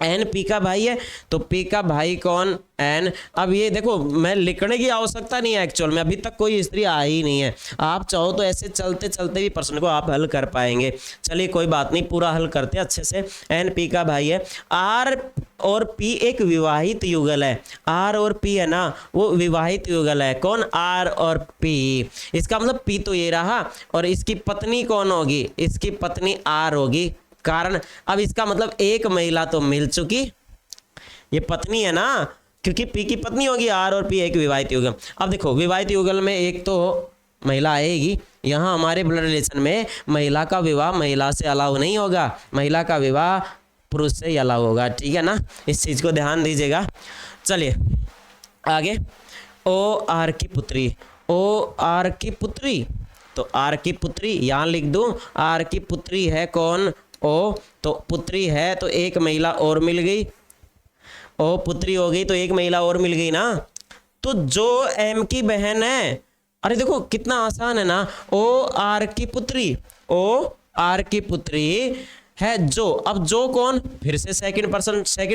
एन पी का भाई है, तो पी का भाई कौन, एन। अब ये देखो, मैं लिखने की आवश्यकता नहीं है एक्चुअल में, अभी तक कोई स्त्री आई ही नहीं है। आप चाहो तो ऐसे चलते चलते भी प्रश्न को आप हल कर पाएंगे। चलिए कोई बात नहीं, पूरा हल करते हैं अच्छे से। एन पी का भाई है। आर और पी एक विवाहित युगल है, आर और पी है ना, वो विवाहित युगल है। कौन, आर और पी। इसका मतलब पी तो ये रहा, और इसकी पत्नी कौन होगी, इसकी पत्नी आर होगी। कारण अब इसका मतलब एक महिला तो मिल चुकी, ये पत्नी है ना, क्योंकि पी की पत्नी होगी आर और पी एक विवाहित युगल। अब देखो विवाहित युगल में एक तो महिला आएगी, यहाँ हमारे ब्लड रिलेशन में महिला का विवाह महिला से अलाउ नहीं होगा, महिला का विवाह पुरुष से ही अलाउ होगा, ठीक है ना, इस चीज़ को ध्यान दीजिएगा। चलिए आगे, ओ आर की पुत्री, ओ आर की पुत्री, तो आर की पुत्री यहाँ लिख दूँ, आर की पुत्री है कौन, ओ, तो पुत्री है तो एक महिला और मिल गई, ओ पुत्री हो गई तो एक महिला और मिल गई ना। तो जो एम की बहन है, अरे देखो कितना आसान है ना, ओ आर की पुत्री, ओ आर की पुत्री है जो, अब जो कौन, फिर से सेकंड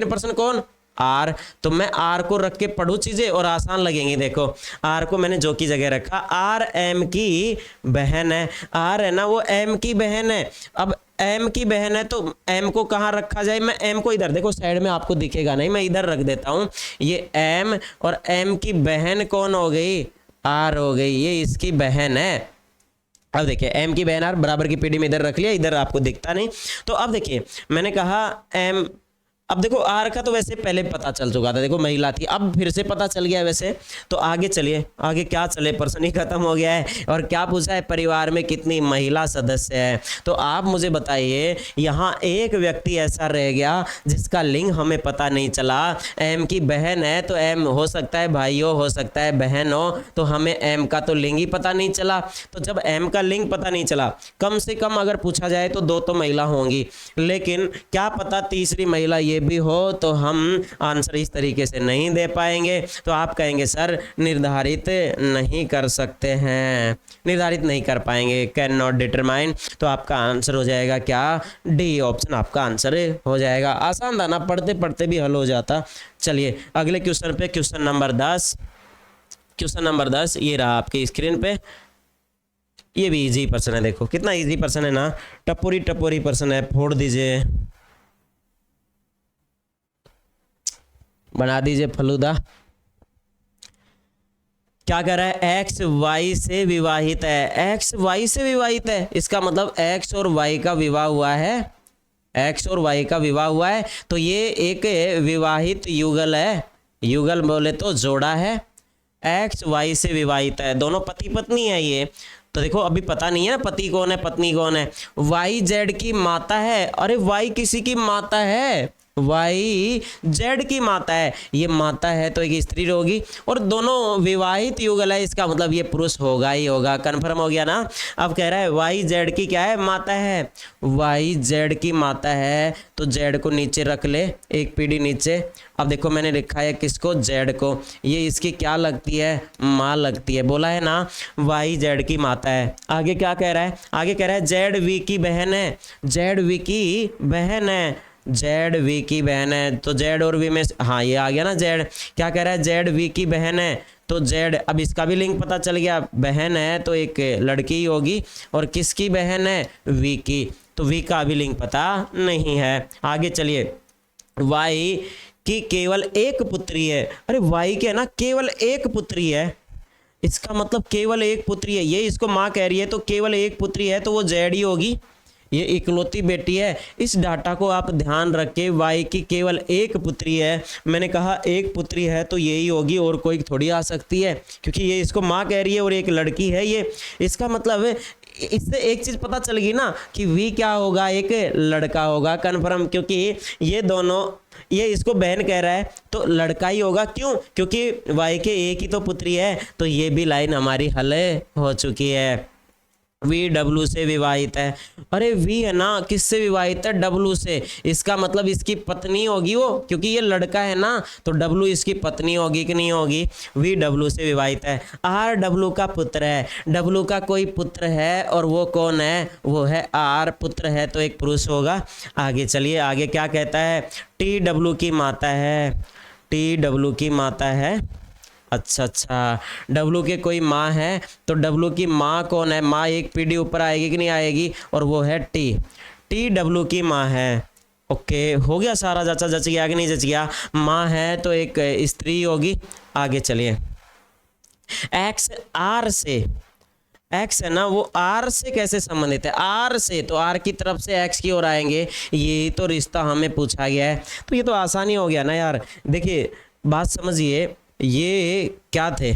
पर्सन कौन, आर, तो मैं आर को रख के पढ़ूं चीजें और आसान लगेंगी। देखो आर को मैंने जो की जगह रखा, आर एम की बहन है, आर है ना वो एम की बहन है। अब एम की बहन है तो एम को कहाँ रखा जाए, मैं एम को इधर, देखो साइड में आपको दिखेगा नहीं, मैं इधर रख देता हूँ, ये एम, और एम की बहन कौन हो गई, आर हो गई, ये इसकी बहन है। अब देखिए एम की बहन आर बराबर की पीढ़ी में इधर रख लिया, इधर आपको दिखता नहीं। तो अब देखिए मैंने कहा एम, अब देखो आर का तो वैसे पहले पता चल चुका था, देखो महिला थी, अब फिर से पता चल गया वैसे। तो आगे चलिए, आगे क्या चले, प्रश्न ही खत्म हो गया है। और क्या पूछा है, परिवार में कितनी महिला सदस्य है। तो आप मुझे बताइए, यहाँ एक व्यक्ति ऐसा रह गया जिसका लिंग हमें पता नहीं चला। एम की बहन है तो एम हो सकता है भाई हो सकता है बहन हो, तो हमें एम का तो लिंग ही पता नहीं चला। तो जब एम का लिंग पता नहीं चला, कम से कम अगर पूछा जाए तो 2 तो महिला होंगी, लेकिन क्या पता तीसरी महिला ये भी हो, तो हम आंसर इस तरीके से नहीं दे पाएंगे। तो आप कहेंगे सर निर्धारित नहीं कर सकते हैं, निर्धारित नहीं कर पाएंगे, कैन नॉट डिटरमाइन। तो आपका आंसर हो जाएगा क्या, डी ऑप्शन आपका आंसर हो जाएगा। आसान था ना, पढ़ते पढ़ते भी हल हो जाता। चलिए अगले क्वेश्चन पे, क्वेश्चन नंबर 10, क्वेश्चन नंबर 10 ये रहा आपकी स्क्रीन पे। ये भी इजी प्रश्न है, देखो कितना इजी प्रश्न है ना, टपोरी टपोरी प्रश्न है, फोड़ दीजिए, बना दीजिए फलूदा। क्या कह रहा है, एक्स वाई से विवाहित है, एक्स वाई से विवाहित है, इसका मतलब एक्स और वाई का विवाह हुआ है, एक्स और वाई का विवाह हुआ है, तो ये एक विवाहित युगल है, युगल बोले तो जोड़ा है। एक्स वाई से विवाहित है, दोनों पति पत्नी है ये। तो देखो अभी पता नहीं है ना पति कौन है पत्नी कौन है। वाई जेड की माता है, अरे वाई किसी की माता है, वाई जेड की माता है, ये माता है तो एक स्त्री होगी, और दोनों विवाहित युगल है, इसका मतलब ये पुरुष होगा ही होगा, कंफर्म हो गया ना। अब कह रहा है वाई जेड की क्या है, माता है, वाई जेड की माता है, तो जेड को नीचे रख ले, एक पीढ़ी नीचे। अब देखो मैंने लिखा है किसको, जेड को, ये इसकी क्या लगती है, माँ लगती है, बोला है ना वाई जेड की माता है। आगे क्या कह रहा है, आगे कह रहा है जेड वी की बहन है, जेड वी की बहन है, जेड वी की बहन है, तो जेड और वी में, हाँ ये आ गया ना जेड। क्या कह रहा है, जेड वी की बहन है, तो जेड, अब इसका भी लिंक पता चल गया, बहन है तो एक लड़की ही होगी, और किसकी बहन है, वी की, तो वी का भी लिंक पता नहीं है। आगे चलिए, वाई की केवल एक पुत्री है, अरे वाई के है ना केवल एक पुत्री है, इसका मतलब केवल एक पुत्री है, ये इसको माँ कह रही है, तो केवल एक पुत्री है तो वो जेड ही होगी, ये इकलौती बेटी है। इस डाटा को आप ध्यान रख के, वाई की केवल एक पुत्री है, मैंने कहा एक पुत्री है तो यही होगी, और कोई थोड़ी आ सकती है, क्योंकि ये इसको माँ कह रही है और एक लड़की है ये। इसका मतलब इससे एक चीज़ पता चल गई ना कि वी क्या होगा, एक लड़का होगा, कन्फर्म, क्योंकि ये दोनों, ये इसको बहन कह रहा है तो लड़का ही होगा, क्यों, क्योंकि वाई के एक ही तो पुत्री है, तो ये भी लाइन हमारी हल हो चुकी है। वी डब्लू से विवाहित है, अरे वी है ना किससे विवाहित है, डब्लू से, इसका मतलब इसकी पत्नी होगी वो, क्योंकि ये लड़का है ना, तो डब्लू इसकी पत्नी होगी कि नहीं होगी, वी डब्लू से विवाहित है। आर डब्लू का पुत्र है, डब्लू का कोई पुत्र है, और वो कौन है, वो है आर, पुत्र है तो एक पुरुष होगा। आगे चलिए, आगे क्या कहता है, टी डब्लू की माता है, टी डब्लू की माता है, अच्छा, डब्लू के कोई माँ है, तो डब्लू की माँ कौन है, माँ एक पीढ़ी ऊपर आएगी कि नहीं आएगी, और वो है टी, टी डब्लू की माँ है। ओके हो गया सारा, जचा जच गया कि नहीं जच गया, माँ है तो एक स्त्री होगी। आगे चलिए, एक्स आर से, एक्स है ना वो आर से कैसे संबंधित है, आर से, तो आर की तरफ से एक्स की ओर आएंगे, ये तो रिश्ता हमें पूछा गया है। तो ये तो आसानी हो गया ना यार। देखिए बात समझिए, ये क्या थे,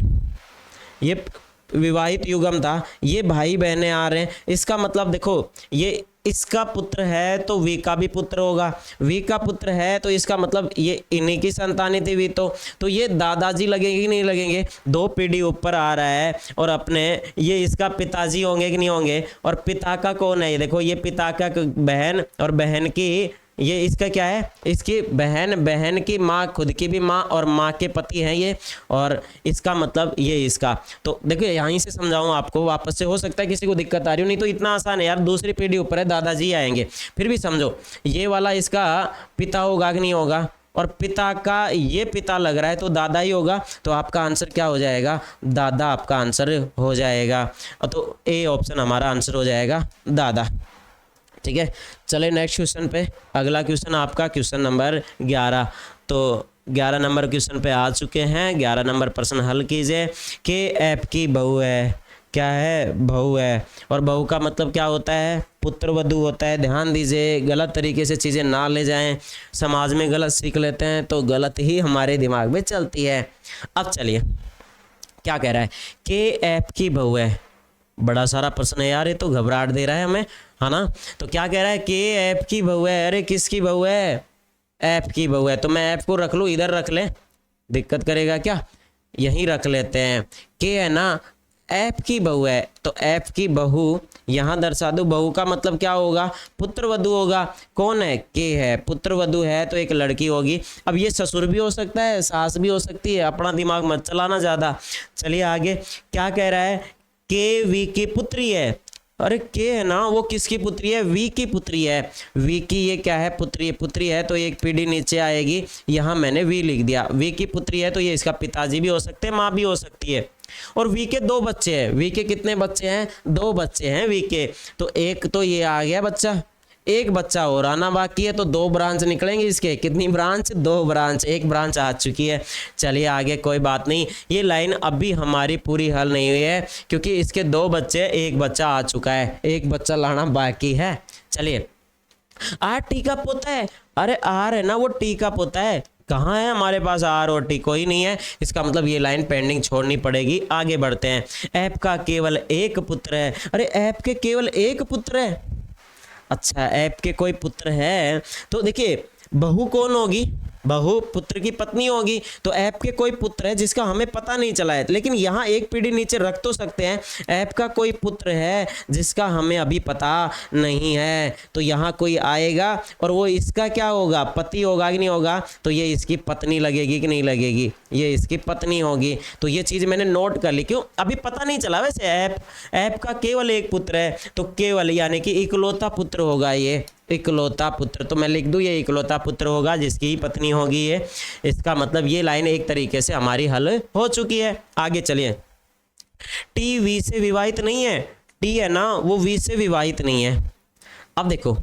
ये विवाहित युगम था, ये भाई बहनें आ रहे हैं, इसका मतलब देखो ये इसका पुत्र है तो वी का भी पुत्र होगा, वी का पुत्र है तो इसका मतलब ये इन्हीं की संतानें थी वी, तो ये दादाजी लगेंगे कि नहीं लगेंगे, 2 पीढ़ी ऊपर आ रहा है, और अपने ये इसका पिताजी होंगे कि नहीं होंगे, और पिता का कौन है, ये देखो ये पिता का बहन, और बहन की ये इसका क्या है, इसकी बहन, बहन की माँ, खुद की भी माँ, और माँ के पति हैं ये, और इसका मतलब ये इसका। तो देखिए यहीं से समझाऊँ आपको, वापस से, हो सकता है किसी को दिक्कत आ रही हो, नहीं तो इतना आसान है यार, दूसरी पीढ़ी ऊपर है, दादाजी आएंगे, फिर भी समझो ये वाला इसका पिता होगा कि नहीं होगा, और पिता का ये पिता लग रहा है तो दादा ही होगा, तो आपका आंसर क्या हो जाएगा, दादा आपका आंसर हो जाएगा। तो ए ऑप्शन हमारा आंसर हो जाएगा दादा। ठीक है, चले नेक्स्ट क्वेश्चन पे। अगला क्वेश्चन आपका क्वेश्चन नंबर 11। तो 11 नंबर क्वेश्चन पे आ चुके हैं। 11 नंबर प्रश्न हल कीजिए। के एफ की बहू है, क्या है, बहू है, और बहू का मतलब क्या होता है, पुत्र वधू होता है। ध्यान दीजिए, गलत तरीके से चीज़ें ना ले जाएं, समाज में गलत सीख लेते हैं तो गलत ही हमारे दिमाग में चलती है। अब चलिए क्या कह रहा है, के एफ की बहू है, बड़ा सारा प्रश्न है यार, ये तो घबराहट दे रहा है हमें, है ना। तो क्या कह रहा है, के एफ की बहू है, अरे किसकी बहू है, एफ की बहू है, तो मैं एफ को रख लूँ, इधर रख लें, दिक्कत करेगा क्या, यहीं रख लेते हैं। के है ना, एफ की बहू है, तो एफ की बहू यहाँ दर्शा दो, बहू का मतलब क्या होगा, पुत्र वधू होगा। कौन है, के है, पुत्र वधू है तो एक लड़की होगी। अब ये ससुर भी हो सकता है, सास भी हो सकती है, अपना दिमाग मत चलाना ज़्यादा। चलिए आगे क्या कह रहा है, के वी की पुत्री है, अरे के है ना वो किसकी पुत्री है, वी की पुत्री है, वी की ये क्या है, पुत्री, पुत्री है तो एक पीढ़ी नीचे आएगी, यहाँ मैंने वी लिख दिया, वी की पुत्री है तो ये इसका पिताजी भी हो सकते हैं, माँ भी हो सकती है। और वी के 2 बच्चे हैं, वी के कितने बच्चे हैं, 2 बच्चे हैं वी के, तो एक तो ये आ गया बच्चा, एक बच्चा और आना बाकी है, तो 2 ब्रांच निकलेंगे इसके, कितनी ब्रांच, 2 ब्रांच, एक ब्रांच आ चुकी है। चलिए आगे, कोई बात नहीं, ये लाइन अभी हमारी पूरी हल नहीं हुई है क्योंकि इसके 2 बच्चे, एक बच्चा आ चुका है, एक बच्चा लाना बाकी है। चलिए, आर टी का पोता है, अरे आर है ना वो टी का पोता है, कहाँ है हमारे पास आर और टी, कोई नहीं है, इसका मतलब ये लाइन पेंडिंग छोड़नी पड़ेगी। आगे बढ़ते हैं। ऐप का केवल एक पुत्र है, अरे ऐप के केवल एक पुत्र है, अच्छा ऐप के कोई पुत्र है, तो देखिए बहू कौन होगी, बहू पुत्र की पत्नी होगी, तो ऐप के कोई पुत्र है जिसका हमें पता नहीं चला है, लेकिन यहाँ एक पीढ़ी नीचे रख तो सकते हैं, ऐप का कोई पुत्र है जिसका हमें अभी पता नहीं है, तो यहाँ कोई आएगा और वो इसका क्या होगा, पति होगा कि नहीं होगा, तो ये इसकी पत्नी लगेगी कि नहीं लगेगी, ये इसकी पत्नी होगी। तो ये चीज़ मैंने नोट कर ली, क्यों, अभी पता नहीं चला। वैसे ऐप का केवल एक पुत्र है, तो केवल यानी कि इकलौता पुत्र होगा, ये इकलौता पुत्र, तो मैं लिख दूं ये इकलौता पुत्र होगा जिसकी ही पत्नी होगी ये। इसका मतलब ये लाइन एक तरीके से हमारी हल हो चुकी है। आगे चलिए, टी वी से विवाहित नहीं है, टी है ना वो वी से विवाहित नहीं है। अब देखो,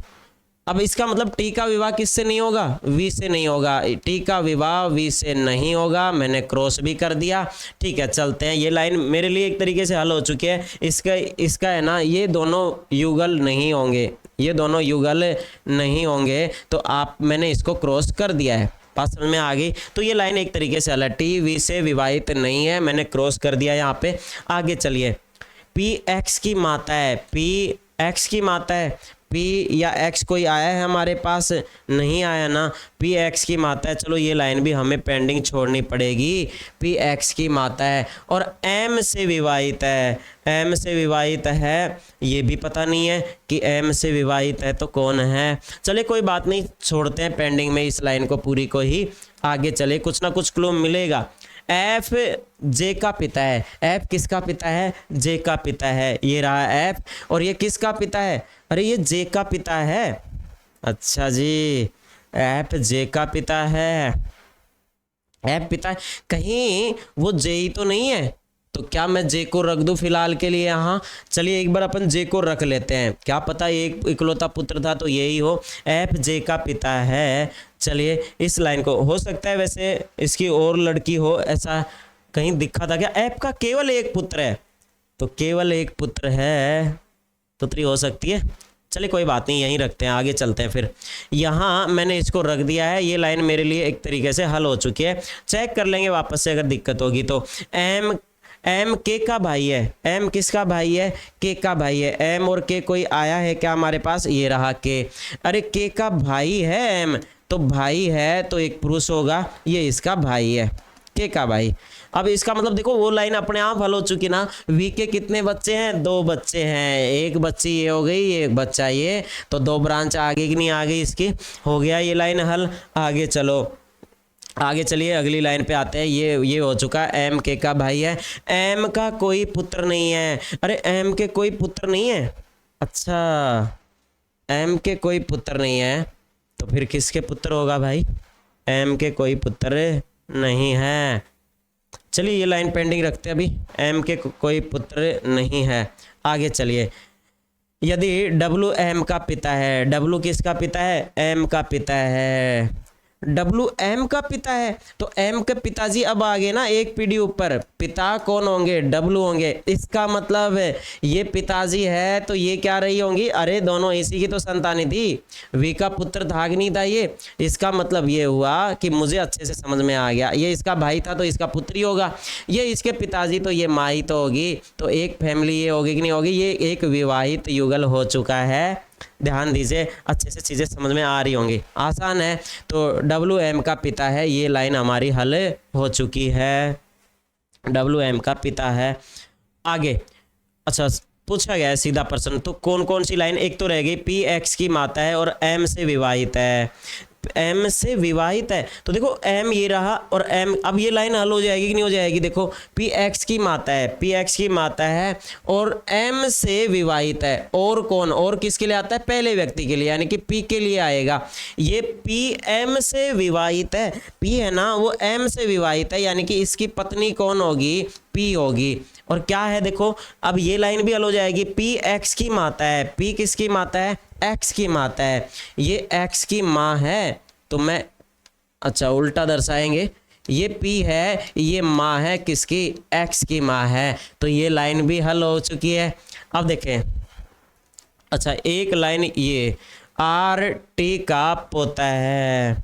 अब इसका मतलब टी का विवाह किससे नहीं होगा, वी से नहीं होगा, टी का विवाह वी से नहीं होगा, मैंने क्रॉस भी कर दिया। ठीक है, चलते हैं, ये लाइन मेरे लिए एक तरीके से हल हो चुकी है। इसका है ना ये दोनों युगल नहीं होंगे, ये दोनों युगल नहीं होंगे, तो मैंने इसको क्रॉस कर दिया है, बात समझ में आ गई। तो ये लाइन एक तरीके से हल है, टी वी से विवाहित नहीं है, मैंने क्रॉस कर दिया यहाँ पे। आगे चलिए, पी एक्स की माता है, पी एक्स की माता है, पी या एक्स कोई आया है हमारे पास, नहीं आया ना, पी एक्स की माता है, चलो ये लाइन भी हमें पेंडिंग छोड़नी पड़ेगी, पी एक्स की माता है, और एम से विवाहित है, एम से विवाहित है, ये भी पता नहीं है कि एम से विवाहित है तो कौन है। चले कोई बात नहीं, छोड़ते हैं पेंडिंग में इस लाइन को पूरी को ही। आगे चले, कुछ ना कुछ क्लू मिलेगा। एफ जे का पिता है, एफ किसका पिता है, जे का पिता है, ये रहा एफ, और ये किसका पिता है, अरे ये जे का पिता है, अच्छा जी एफ जे का पिता है, एफ पिता है, कहीं वो जे ही तो नहीं है, तो क्या मैं जे को रख दूं फिलहाल के लिए यहाँ, चलिए एक बार अपन जे को रख लेते हैं, क्या पता एक इकलौता पुत्र था तो यही हो, एफ जे का पिता है। चलिए इस लाइन को, हो सकता है वैसे इसकी और लड़की हो, ऐसा कहीं दिखा था क्या, एफ का केवल एक पुत्र है, तो केवल एक पुत्र है, पुत्री हो सकती है। चलिए कोई बात नहीं, यहीं रखते हैं, आगे चलते हैं फिर। यहाँ मैंने इसको रख दिया है, ये लाइन मेरे लिए एक तरीके से हल हो चुकी है। चेक कर लेंगे वापस से अगर दिक्कत होगी तो। एम के का भाई है, एम किसका भाई है, के का भाई है। एम और के कोई आया है क्या हमारे पास, ये रहा के। अरे के का भाई है एम, तो भाई है तो एक पुरुष होगा, ये इसका भाई है, के का भाई। अब इसका मतलब देखो वो लाइन अपने आप हल हो चुकी ना। वी के कितने बच्चे हैं, 2 बच्चे हैं, एक बच्ची ये हो गई, एक बच्चा ये, तो 2 ब्रांच आगे की नहीं आ गई इसकी, हो गया ये लाइन हल। आगे चलो, आगे चलिए अगली लाइन पे आते हैं। ये हो चुका, एम के का भाई है, एम का कोई पुत्र नहीं है। अरे एम के कोई पुत्र नहीं है, अच्छा एम के कोई पुत्र नहीं है, तो फिर किसके पुत्र होगा भाई, एम के कोई पुत्र नहीं है। चलिए ये लाइन पेंडिंग रखते हैं अभी, एम के कोई पुत्र नहीं है। आगे चलिए, यदि डब्लू एम का पिता है, डब्लू किसका पिता है, एम का पिता है, डब्लू एम का पिता है, तो एम के पिताजी अब आगे ना एक पीढ़ी ऊपर, पिता कौन होंगे, डब्लू होंगे। इसका मतलब ये पिताजी है तो ये क्या रही होंगी, अरे दोनों इसी की तो संतानी थी, वी का पुत्र था कि नहीं था ये। इसका मतलब ये हुआ कि मुझे अच्छे से समझ में आ गया, ये इसका भाई था तो इसका पुत्री होगा, ये इसके पिताजी तो ये माँ ही तो होगी, तो एक फैमिली ये होगी कि नहीं होगी, ये एक विवाहित युगल हो चुका है। ध्यान दीजिए, अच्छे से चीज़ें समझ में आ रही होंगी, आसान है। तो डब्लू एम का पिता है, ये लाइन हमारी हल हो चुकी है, डब्लू एम का पिता है। आगे अच्छा पूछा गया है सीधा प्रश्न, तो कौन कौन सी लाइन, एक तो रह गई पी एक्स की माता है और एम से विवाहित है, एम से विवाहित है, तो देखो एम ये रहा और एम, अब ये लाइन हल हो जाएगी कि नहीं हो जाएगी। देखो पी एक्स की माता है, पी एक्स की माता है और एम से विवाहित है, और कौन, और किसके लिए आता है, पहले व्यक्ति के लिए, यानी कि पी के लिए आएगा। ये पी एम से विवाहित है, पी है ना वो एम से विवाहित है, यानी कि इसकी पत्नी कौन होगी, पी होगी। और क्या है देखो, अब ये लाइन भी हल हो जाएगी, पी एक्स की माता है, पी किसकी माता है, एक्स की माता है, ये एक्स की माँ है, तो मैं अच्छा उल्टा दर्शाएंगे, ये पी है, ये माँ है किसकी, एक्स की माँ है, तो ये लाइन भी हल हो चुकी है। अब देखें, अच्छा एक लाइन ये आर टी का पोता है,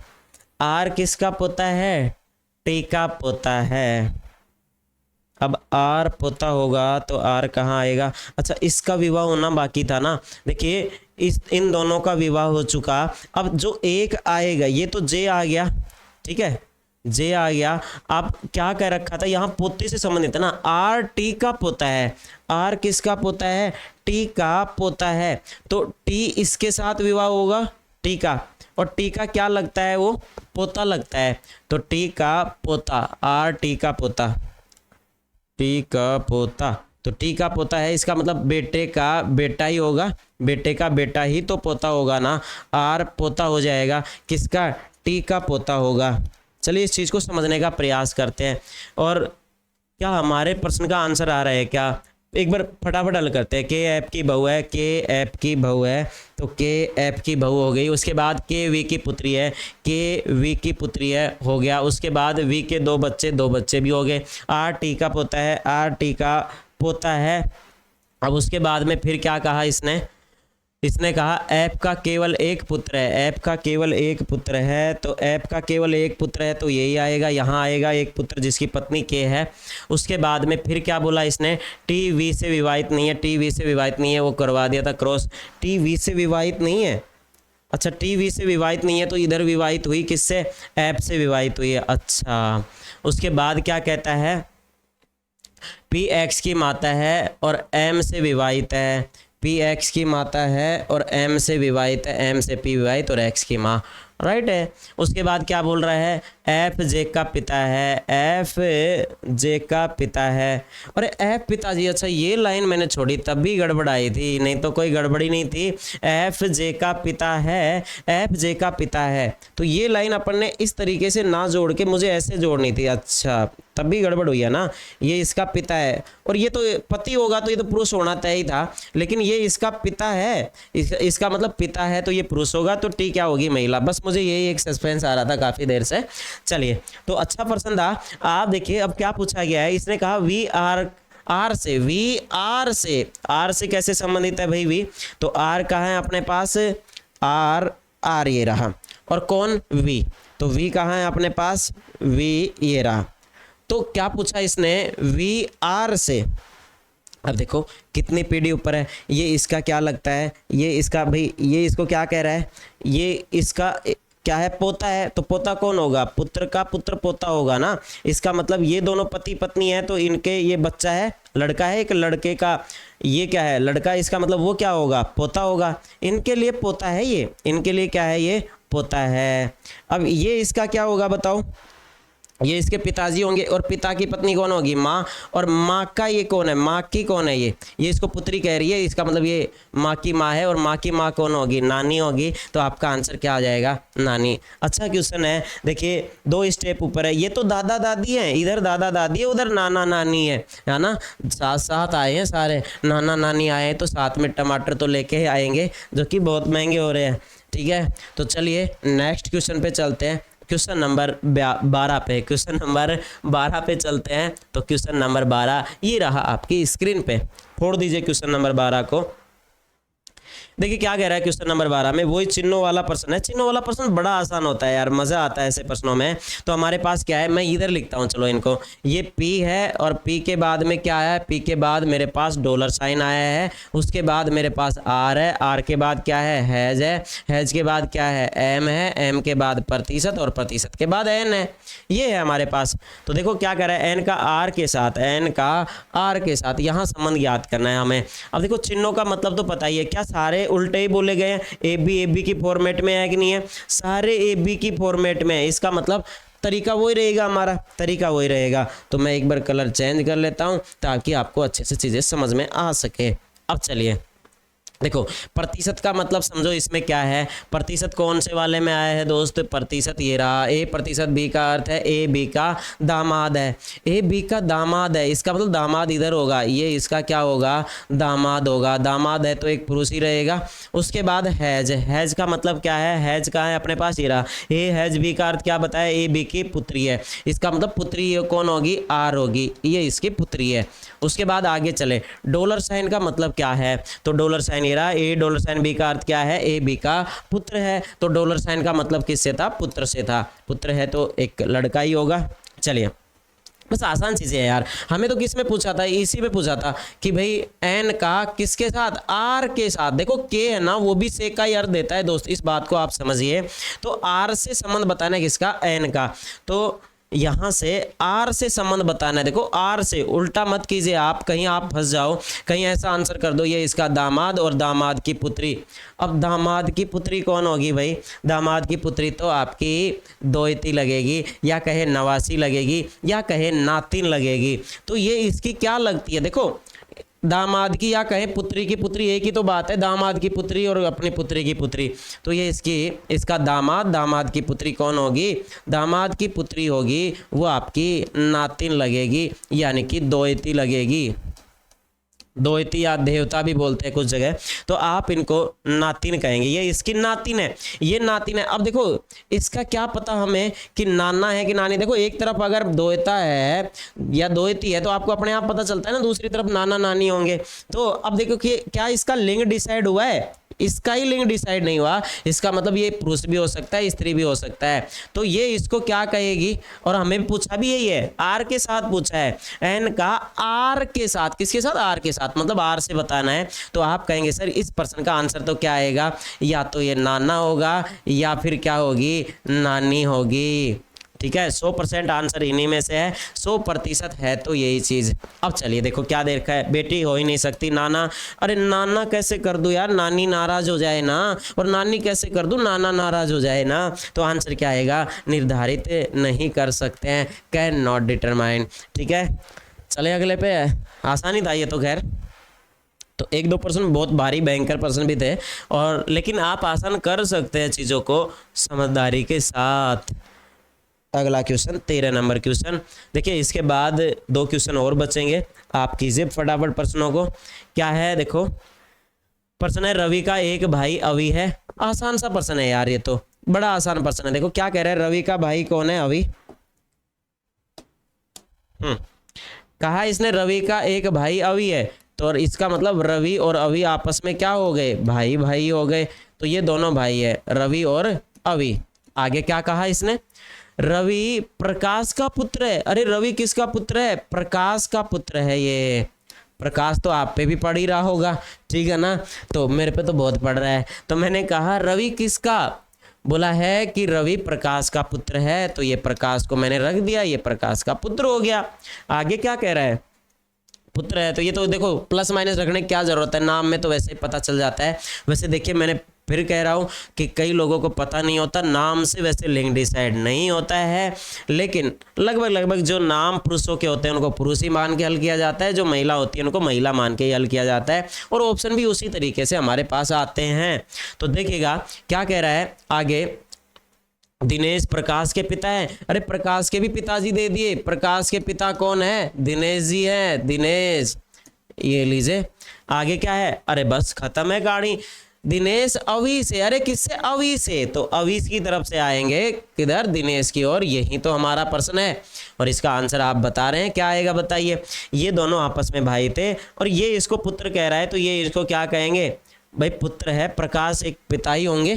आर किसका पोता है, टी का पोता है। अब आर पोता होगा तो आर कहाँ आएगा, अच्छा इसका विवाह होना बाकी था ना, देखिए इन दोनों का विवाह हो चुका। अब जो एक आएगा, ये तो जे आ गया, ठीक है जे आ गया। अब क्या कह रखा था यहाँ, पोते से संबंधित है ना, आर टी का पोता है, आर किसका पोता है, टी का पोता है, तो टी इसके साथ विवाह होगा, टी का, और टी का क्या लगता है, वो पोता लगता है, तो टी का पोता, आर टी का पोता, टी का पोता, तो टी का पोता है, इसका मतलब बेटे का बेटा ही होगा, बेटे का बेटा ही तो पोता होगा ना, आर पोता हो जाएगा किसका, टी का पोता होगा। चलिए इस चीज़ को समझने का प्रयास करते हैं, और क्या हमारे प्रश्न का आंसर आ रहा है क्या, एक बार फटाफट हल करते हैं। के ऐप की बहू है, के ऐप की बहू है, तो के ऐप की बहू हो गई, उसके बाद के वी की पुत्री है, के वी की पुत्री है, हो गया, उसके बाद वी के 2 बच्चे, 2 बच्चे भी हो गए, आर टी का पोता है, आर टी का पोता है। अब उसके बाद में फिर क्या कहा इसने कहा ऐप का केवल एक पुत्र है, ऐप का केवल एक पुत्र है, तो ऐप का केवल एक पुत्र है तो यही आएगा, यहाँ आएगा एक पुत्र जिसकी पत्नी के है। उसके बाद में फिर क्या बोला इसने, टी वी से विवाहित नहीं है, टी वी से विवाहित नहीं है, वो करवा दिया था क्रॉस, टी वी से विवाहित नहीं है, अच्छा टी वी से विवाहित नहीं है तो इधर विवाहित हुई किससे, ऐप से विवाहित हुई है। अच्छा उसके बाद क्या कहता है, पी एक्स की माता है और एम से विवाहित है, पी एक्स की माता है और एम से विवाहित है, एम से पी विवाहित और एक्स की माँ, राइट है। उसके बाद क्या बोल रहा है, एफ जे का पिता है, एफ जे का पिता है, और एफ पिताजी, अच्छा ये लाइन मैंने छोड़ी तब भी गड़बड़ाई थी, नहीं तो कोई गड़बड़ी नहीं थी, एफ जे का पिता है, एफ जे का पिता है, तो ये लाइन अपन ने इस तरीके से ना जोड़ के मुझे ऐसे जोड़नी थी, अच्छा तब भी गड़बड़ हुई है ना, ये इसका पिता है और ये तो पति होगा तो ये तो पुरुष होना तय ही था, लेकिन ये इसका पिता है, इसका मतलब पिता है तो ये पुरुष होगा, तो टी क्या होगी, महिला। बस मुझे यही एक सस्पेंस आ रहा था काफ़ी देर से। चलिए तो अच्छा प्रश्न था। आप देखिए अब क्या पूछा गया है, इसने कहा वी आर आर से, वी आर से कैसे संबंधित है भाई वी? तो आर कहाँ है अपने पास? आर, आर ये रहा, और कौन? वी। तो वी कहाँ है अपने पास? वी ये रहा। तो क्या पूछा इसने? वी आर से। अब देखो कितनी पीढ़ी ऊपर है, ये इसका क्या लगता है? ये इसका भाई, ये इसको क्या कह रहा है? ये इसका क्या है? पोता है। तो पोता कौन होगा? पुत्र का पुत्र पोता होगा ना। इसका मतलब ये दोनों पति पत्नी है, तो इनके ये बच्चा है, लड़का है, एक लड़के का ये क्या है? लड़का। इसका मतलब वो क्या होगा? पोता होगा। इनके लिए पोता है ये, इनके लिए क्या है? ये पोता है। अब ये इसका क्या होगा बताओ? ये इसके पिताजी होंगे, और पिता की पत्नी कौन होगी? माँ। और माँ का ये कौन है? माँ की कौन है? ये इसको पुत्री कह रही है, इसका मतलब ये माँ की माँ है, और माँ की माँ कौन होगी? नानी होगी। तो आपका आंसर क्या आ जाएगा? नानी। अच्छा क्वेश्चन है, देखिए 2 स्टेप ऊपर है। ये तो दादा दादी है, इधर दादा दादी है, उधर नाना नानी है ना। साथ साथ आए हैं सारे, नाना नानी आए हैं, तो साथ में टमाटर तो लेके आएंगे, जो कि बहुत महंगे हो रहे हैं। ठीक है, तो चलिए नेक्स्ट क्वेश्चन पे चलते हैं। क्वेश्चन नंबर 12 पे, क्वेश्चन नंबर 12 पे चलते हैं। तो क्वेश्चन नंबर 12 ये रहा आपकी स्क्रीन पे, फोड़ दीजिए क्वेश्चन नंबर 12 को। देखिए क्या कह रहा है क्वेश्चन नंबर 12 में, वही चिन्हों वाला प्रश्न है। चिन्हों वाला प्रश्न बड़ा आसान होता है यार, मजा आता है ऐसे प्रश्नों में। तो हमारे पास क्या है, मैं इधर लिखता हूँ, चलो इनको, ये P है, और P के बाद में क्या है? P के बाद मेरे पास डॉलर साइन आया है, उसके बाद मेरे पास R है, R के बाद क्या है? हैज है, हैज के बाद क्या है? M है, M के बाद प्रतिशत, और प्रतिशत के बाद N है। ये है हमारे पास। तो देखो क्या कर रहा है, N का R के साथ, N का R के साथ यहाँ संबंध ज्ञात करना है हमें। अब देखो चिन्हों का मतलब तो पता ही है, क्या सारे उल्टे ही बोले गए हैं? ए बी की फॉर्मेट में है कि नहीं है? सारे ए बी की फॉर्मेट में है, इसका मतलब तरीका वही रहेगा, हमारा तरीका वही रहेगा। तो मैं एक बार कलर चेंज कर लेता हूं ताकि आपको अच्छे से चीजें समझ में आ सके। अब चलिए देखो, प्रतिशत का मतलब समझो इसमें क्या है। प्रतिशत कौन से वाले में आया है दोस्त? प्रतिशत ये रहा, ए प्रतिशत बी का अर्थ है ए बी का दामाद है, ए बी का दामाद है, इसका मतलब दामाद इधर होगा, ये इसका क्या होगा? दामाद होगा। दामाद है तो एक पुरुष ही रहेगा। उसके बाद हैज, हैज का मतलब क्या है? हैज का है अपने पास ये रहा, ए हैज बी का अर्थ क्या बताया? ए बी की पुत्री है, इसका मतलब पुत्री कौन होगी? आर होगी, ये इसकी पुत्री है। उसके बाद आगे चले, डॉलर साइन का मतलब क्या है? तो डॉलर साइन रहा, ए डॉलर साइन बी का अर्थ क्या है? ए बी का पुत्र है। तो डॉलर साइन का मतलब किससे था? पुत्र से था। पुत्र है तो एक लड़का ही होगा। चलिए बस आसान चीजें है यार। हमें तो किस में पूछा था? इसी में पूछा था कि भाई एन का किसके साथ? आर के साथ। देखो के है ना, वो भी से का ही अर्थ देता है दोस्त, इस बात को आप समझिए। तो आर से संबंध बताना है किसका? एन का। तो यहाँ से आर से संबंध बताना है। देखो आर से, उल्टा मत कीजिए आप, कहीं आप फंस जाओ, कहीं ऐसा आंसर कर दो ये इसका दामाद और दामाद की पुत्री। अब दामाद की पुत्री कौन होगी भाई? दामाद की पुत्री तो आपकी दोयती लगेगी, या कहे नवासी लगेगी, या कहे नातिन लगेगी। तो ये इसकी क्या लगती है? देखो दामाद की या कहें पुत्री की पुत्री, एक ही तो बात है, दामाद की पुत्री और अपनी पुत्री की पुत्री। तो ये इसका दामाद, दामाद की पुत्री कौन होगी? दामाद की पुत्री होगी वो आपकी नातिन लगेगी, यानी कि दोयती लगेगी। दोयती या देवता भी बोलते हैं कुछ जगह, तो आप इनको नातिन कहेंगे। ये इसकी नातिन है, ये नातिन है। अब देखो इसका क्या पता हमें कि नाना है कि नानी। देखो एक तरफ अगर दोयता है या दोयती है तो आपको अपने आप पता चलता है ना, दूसरी तरफ नाना नानी होंगे। तो अब देखो कि क्या इसका लिंग डिसाइड हुआ है? इसका ही लिंग डिसाइड नहीं हुआ। इसका मतलब ये पुरुष भी हो सकता है, स्त्री भी हो सकता है। तो ये इसको क्या कहेगी? और हमें पूछा भी यही है, आर के साथ पूछा है। एन का आर के साथ, किसके साथ? आर के साथ, मतलब आर से बताना है। तो आप कहेंगे सर इस प्रश्न का आंसर तो क्या आएगा? या तो ये नाना होगा या फिर क्या होगी? नानी होगी। ठीक है, 100% आंसर इन्हीं में से है, 100% है तो यही चीज। अब चलिए देखो क्या देखा है, बेटी हो ही नहीं सकती, नाना। अरे नाना कैसे कर दूं यार, नानी नाराज हो जाए ना, और नानी कैसे कर दूं, नाना नाराज हो जाए ना। तो आंसर क्या आएगा? निर्धारित नहीं कर सकते हैं, कैन नॉट डिटरमाइन। ठीक है, चले अगले पे। आसानी था ये तो, खैर तो 1-2% बहुत भारी भयंकर प्रश्न भी थे, और लेकिन आप आसान कर सकते हैं चीज़ों को समझदारी के साथ। अगला क्वेश्चन 13 नंबर क्वेश्चन। देखिए इसके बाद 2 क्वेश्चन और बचेंगे, आप कीजिए फटाफट प्रश्नों को। क्या है देखो, प्रश्न है रवि का एक भाई अवि है। आसान सा प्रश्न है यार, ये तो बड़ा आसान प्रश्न है। देखो क्या कह रहा है, रवि का भाई कौन है? अवि। कहा इसने रवि का एक भाई अवि है, तो और इसका मतलब रवि और अवि आपस में क्या हो गए, भाई भाई हो गए। तो ये दोनों भाई है, रवि और अवि। आगे क्या कहा इसने, रवि प्रकाश का पुत्र है। अरे रवि किसका पुत्र है, प्रकाश का पुत्र है। ये प्रकाश तो आप पे भी पड़ ही रहा होगा, ठीक है ना, तो मेरे पे तो बहुत पड़ रहा है। तो मैंने कहा रवि किसका, बोला है कि रवि प्रकाश का पुत्र है, तो ये प्रकाश को मैंने रख दिया, ये प्रकाश का पुत्र हो गया। आगे क्या कह रहा है, पुत्र है, तो ये तो देखो प्लस माइनस रखने की क्या जरूरत है, नाम में तो वैसे ही पता चल जाता है। वैसे देखिए मैंने फिर कह रहा हूँ कि कई लोगों को पता नहीं होता, नाम से वैसे लिंग डिसाइड नहीं होता है, लेकिन लगभग जो नाम पुरुषों के होते हैं उनको पुरुष ही मान के हल किया जाता है, जो महिला होती है उनको महिला मान के ही हल किया जाता है, और ऑप्शन भी उसी तरीके से हमारे पास आते हैं। तो देखिएगा क्या कह रहा है आगे, दिनेश प्रकाश के पिता है। अरे प्रकाश के भी पिताजी दे दिए, प्रकाश के पिता कौन है, दिनेश जी है, दिनेश, ये लीजिए। आगे क्या है, अरे बस खत्म है कहानी। दिनेश अवि से, अरे किससे, अवि से, तो अवि की तरफ से आएंगे किधर, दिनेश की ओर। यही तो हमारा प्रश्न है और इसका आंसर आप बता रहे हैं, क्या आएगा बताइए। ये दोनों आपस में भाई थे और ये इसको पुत्र कह रहा है, तो ये इसको क्या कहेंगे, भाई पुत्र है, प्रकाश एक पिता ही होंगे,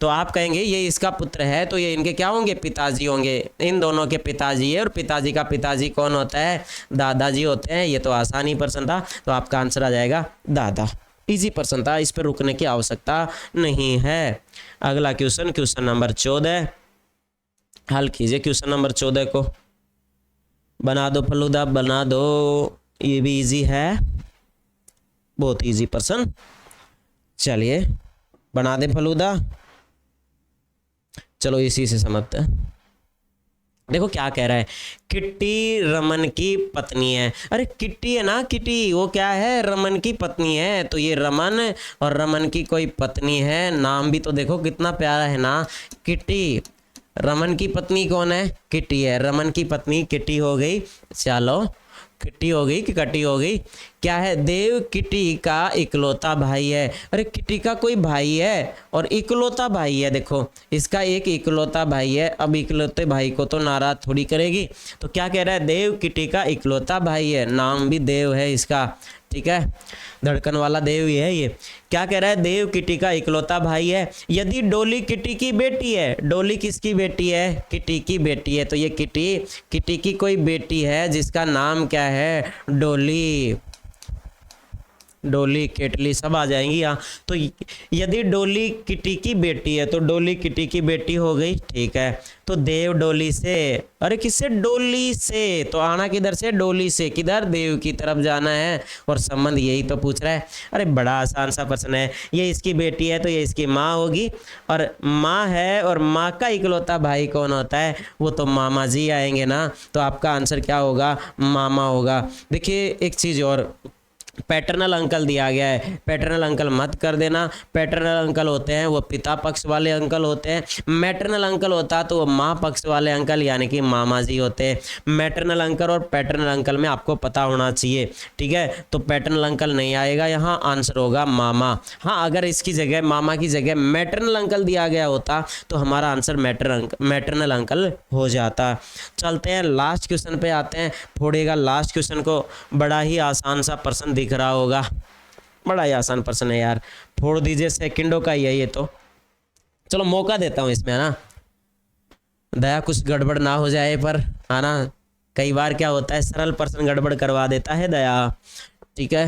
तो आप कहेंगे ये इसका पुत्र है, तो ये इनके क्या होंगे, पिताजी होंगे। इन दोनों के पिताजी है, और पिताजी का पिताजी कौन होता है, दादाजी होते हैं। ये तो आसानी प्रश्न था, तो आपका आंसर आ जाएगा दादा। इजी प्रश्न था, इस पर रुकने की आवश्यकता नहीं है। अगला क्वेश्चन, क्वेश्चन नंबर 14, हल कीजिए क्वेश्चन नंबर 14 को। बना दो फलूदा, बना दो, ये भी इजी है, बहुत इजी प्रश्न। चलिए बना दे फलूदा, चलो इसी से समझते हैं। देखो क्या कह रहा है, किट्टी रमन की पत्नी है। अरे किट्टी है ना, किट्टी वो क्या है, रमन की पत्नी है, तो ये रमन और रमन की कोई पत्नी है। नाम भी तो देखो कितना प्यारा है ना, किट्टी। रमन की पत्नी कौन है, किट्टी है, रमन की पत्नी किट्टी हो गई। चलो किट्टी हो गई कि कट्टी हो गई, क्या है, देव किट्टी का इकलौता भाई है। अरे किट्टी का कोई भाई है और इकलौता भाई है, देखो इसका एक इकलौता भाई है। अब इकलौते भाई को तो नाराज थोड़ी करेगी, तो क्या कह रहा है, देव किट्टी का इकलौता भाई है, नाम भी देव है इसका, ठीक है, धड़कन वाला देव ही है ये। क्या कह रहा है, देव किट्टी का इकलौता भाई है। यदि डोली किट्टी की बेटी है, डोली किसकी बेटी है, किट्टी की बेटी है, तो ये किट्टी की कोई बेटी है जिसका नाम क्या है, डोली। डोली केटली सब आ जाएंगी यहाँ। तो यदि डोली किट्टी की बेटी है, तो डोली किट्टी की बेटी हो गई, ठीक है। तो देव डोली से, अरे किससे, डोली से, तो आना किधर से, डोली से, किधर, देव की तरफ जाना है, और संबंध यही तो पूछ रहा है। अरे बड़ा आसान सा प्रश्न है, ये इसकी बेटी है तो ये इसकी माँ होगी, और माँ है और माँ का इकलौता भाई कौन होता है, वो तो मामा जी आएंगे ना, तो आपका आंसर क्या होगा, मामा होगा। देखिए एक चीज़ और, पैटर्नल अंकल दिया गया है, पैटर्नल अंकल मत कर देना। पैटर्नल अंकल होते हैं वो पिता पक्ष वाले अंकल होते हैं, मैटरनल अंकल होता तो वो माँ पक्ष वाले अंकल यानी कि मामा जी होते हैं। मैटरनल अंकल और पैटर्नल अंकल में आपको पता होना चाहिए, ठीक है। तो पैटर्नल अंकल नहीं आएगा यहाँ, आंसर होगा मामा। हाँ अगर इसकी जगह मामा की जगह मैटरनल अंकल दिया गया होता तो हमारा आंसर मैटरनल अंकल हो जाता। चलते हैं लास्ट क्वेश्चन पे आते हैं, फोड़ेगा लास्ट क्वेश्चन को। बड़ा ही आसान सा प्रश्न दिख रहा होगा, बड़ा ही आसान प्रश्न है यार, फोड़ दीजिए, सेकंडों का ही है ये तो। चलो मौका देता हूं इसमें, है ना, दया कुछ गड़बड़ ना हो जाए पर, है ना, कई बार क्या होता है सरल प्रश्न गड़बड़ करवा देता है दया, ठीक है।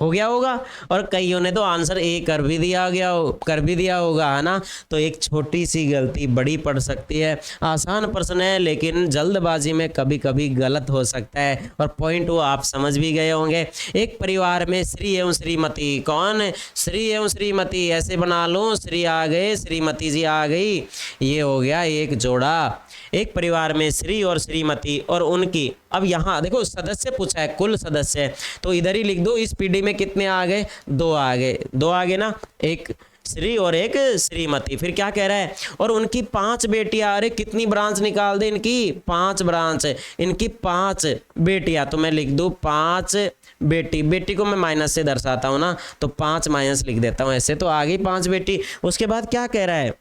हो गया होगा, और कईयों ने तो आंसर ए कर भी दिया होगा, है ना। तो एक छोटी सी गलती बड़ी पड़ सकती है। आसान प्रश्न है लेकिन जल्दबाजी में कभी कभी गलत हो सकता है, और पॉइंट वो आप समझ भी गए होंगे। एक परिवार में श्री एवं श्रीमती, कौन, श्री एवं श्रीमती, ऐसे बना लो, श्री आ गए, श्रीमती जी आ गई, ये हो गया एक जोड़ा। एक परिवार में श्री और श्रीमती और उनकी, अब यहाँ देखो सदस्य पूछा है, कुल सदस्य, तो इधर ही लिख दो, इस पीढ़ी में कितने आ गए, दो आ गए ना, एक श्री और एक श्रीमती। फिर क्या कह रहा है, और उनकी 5 बेटियां, अरे कितनी ब्रांच निकाल दे इनकी, 5 ब्रांच, इनकी 5 बेटियां, तो मैं लिख दूँ 5 बेटी को मैं माइनस से दर्शाता हूँ ना, तो 5 माइनस लिख देता हूँ ऐसे, तो आ गई 5 बेटी। उसके बाद क्या कह रहा है,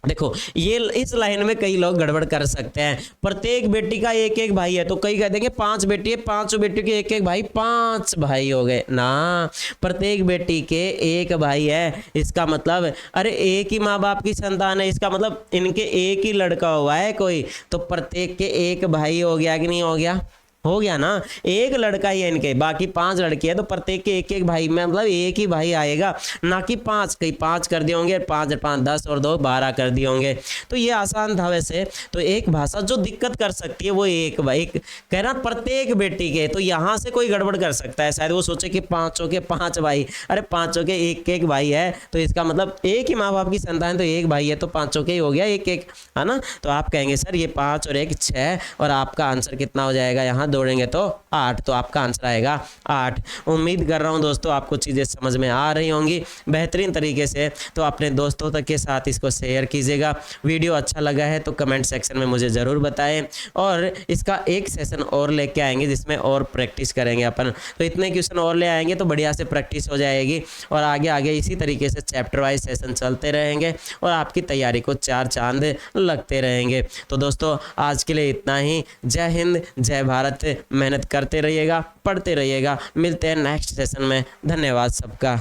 देखो ये इस लाइन में कई लोग गड़बड़ कर सकते हैं। प्रत्येक बेटी का एक एक भाई है, तो कई कह देंगे 5 बेटी है, 5 बेटियों के एक एक भाई, 5 भाई हो गए ना। प्रत्येक बेटी के एक भाई है, इसका मतलब अरे एक ही माँ बाप की संतान है, इसका मतलब इनके एक ही लड़का हुआ है कोई, तो प्रत्येक के एक भाई हो गया कि नहीं हो गया? हो गया ना। एक लड़का ही है इनके, बाकी 5 लड़के हैं, तो प्रत्येक के एक एक भाई में मतलब एक ही भाई आएगा, ना कि 5। कई 5 कर दिए होंगे, 5 5 10 और 2 12 कर दिए होंगे। तो ये आसान था वैसे। तो एक भाषा जो दिक्कत कर सकती है वो एक भाई कह रहा प्रत्येक बेटी के, तो यहाँ से कोई गड़बड़ कर सकता है, शायद वो सोचे कि 5 के 5 भाई, अरे 5 के एक एक भाई है, तो इसका मतलब एक ही माँ बाप की संतान, तो एक भाई है तो 5 के ही हो गया एक एक, है ना। तो आप कहेंगे सर ये 5 और 1 6, और आपका आंसर कितना हो जाएगा, यहाँ जोड़ेंगे तो 8, तो आपका आंसर आएगा 8। उम्मीद कर रहा हूँ दोस्तों आपको चीज़ें समझ में आ रही होंगी बेहतरीन तरीके से। तो अपने दोस्तों तक के साथ इसको शेयर कीजिएगा। वीडियो अच्छा लगा है तो कमेंट सेक्शन में मुझे ज़रूर बताएं, और इसका एक सेशन और लेके आएंगे जिसमें और प्रैक्टिस करेंगे अपन। तो इतने क्वेश्चन और ले आएंगे तो बढ़िया से प्रैक्टिस हो जाएगी, और आगे आगे इसी तरीके से चैप्टर वाइज सेशन चलते रहेंगे और आपकी तैयारी को 4 चांद लगते रहेंगे। तो दोस्तों आज के लिए इतना ही। जय हिंद, जय भारत। मेहनत करते रहिएगा, पढ़ते रहिएगा। मिलते हैं नेक्स्ट सेशन में। धन्यवाद सबका।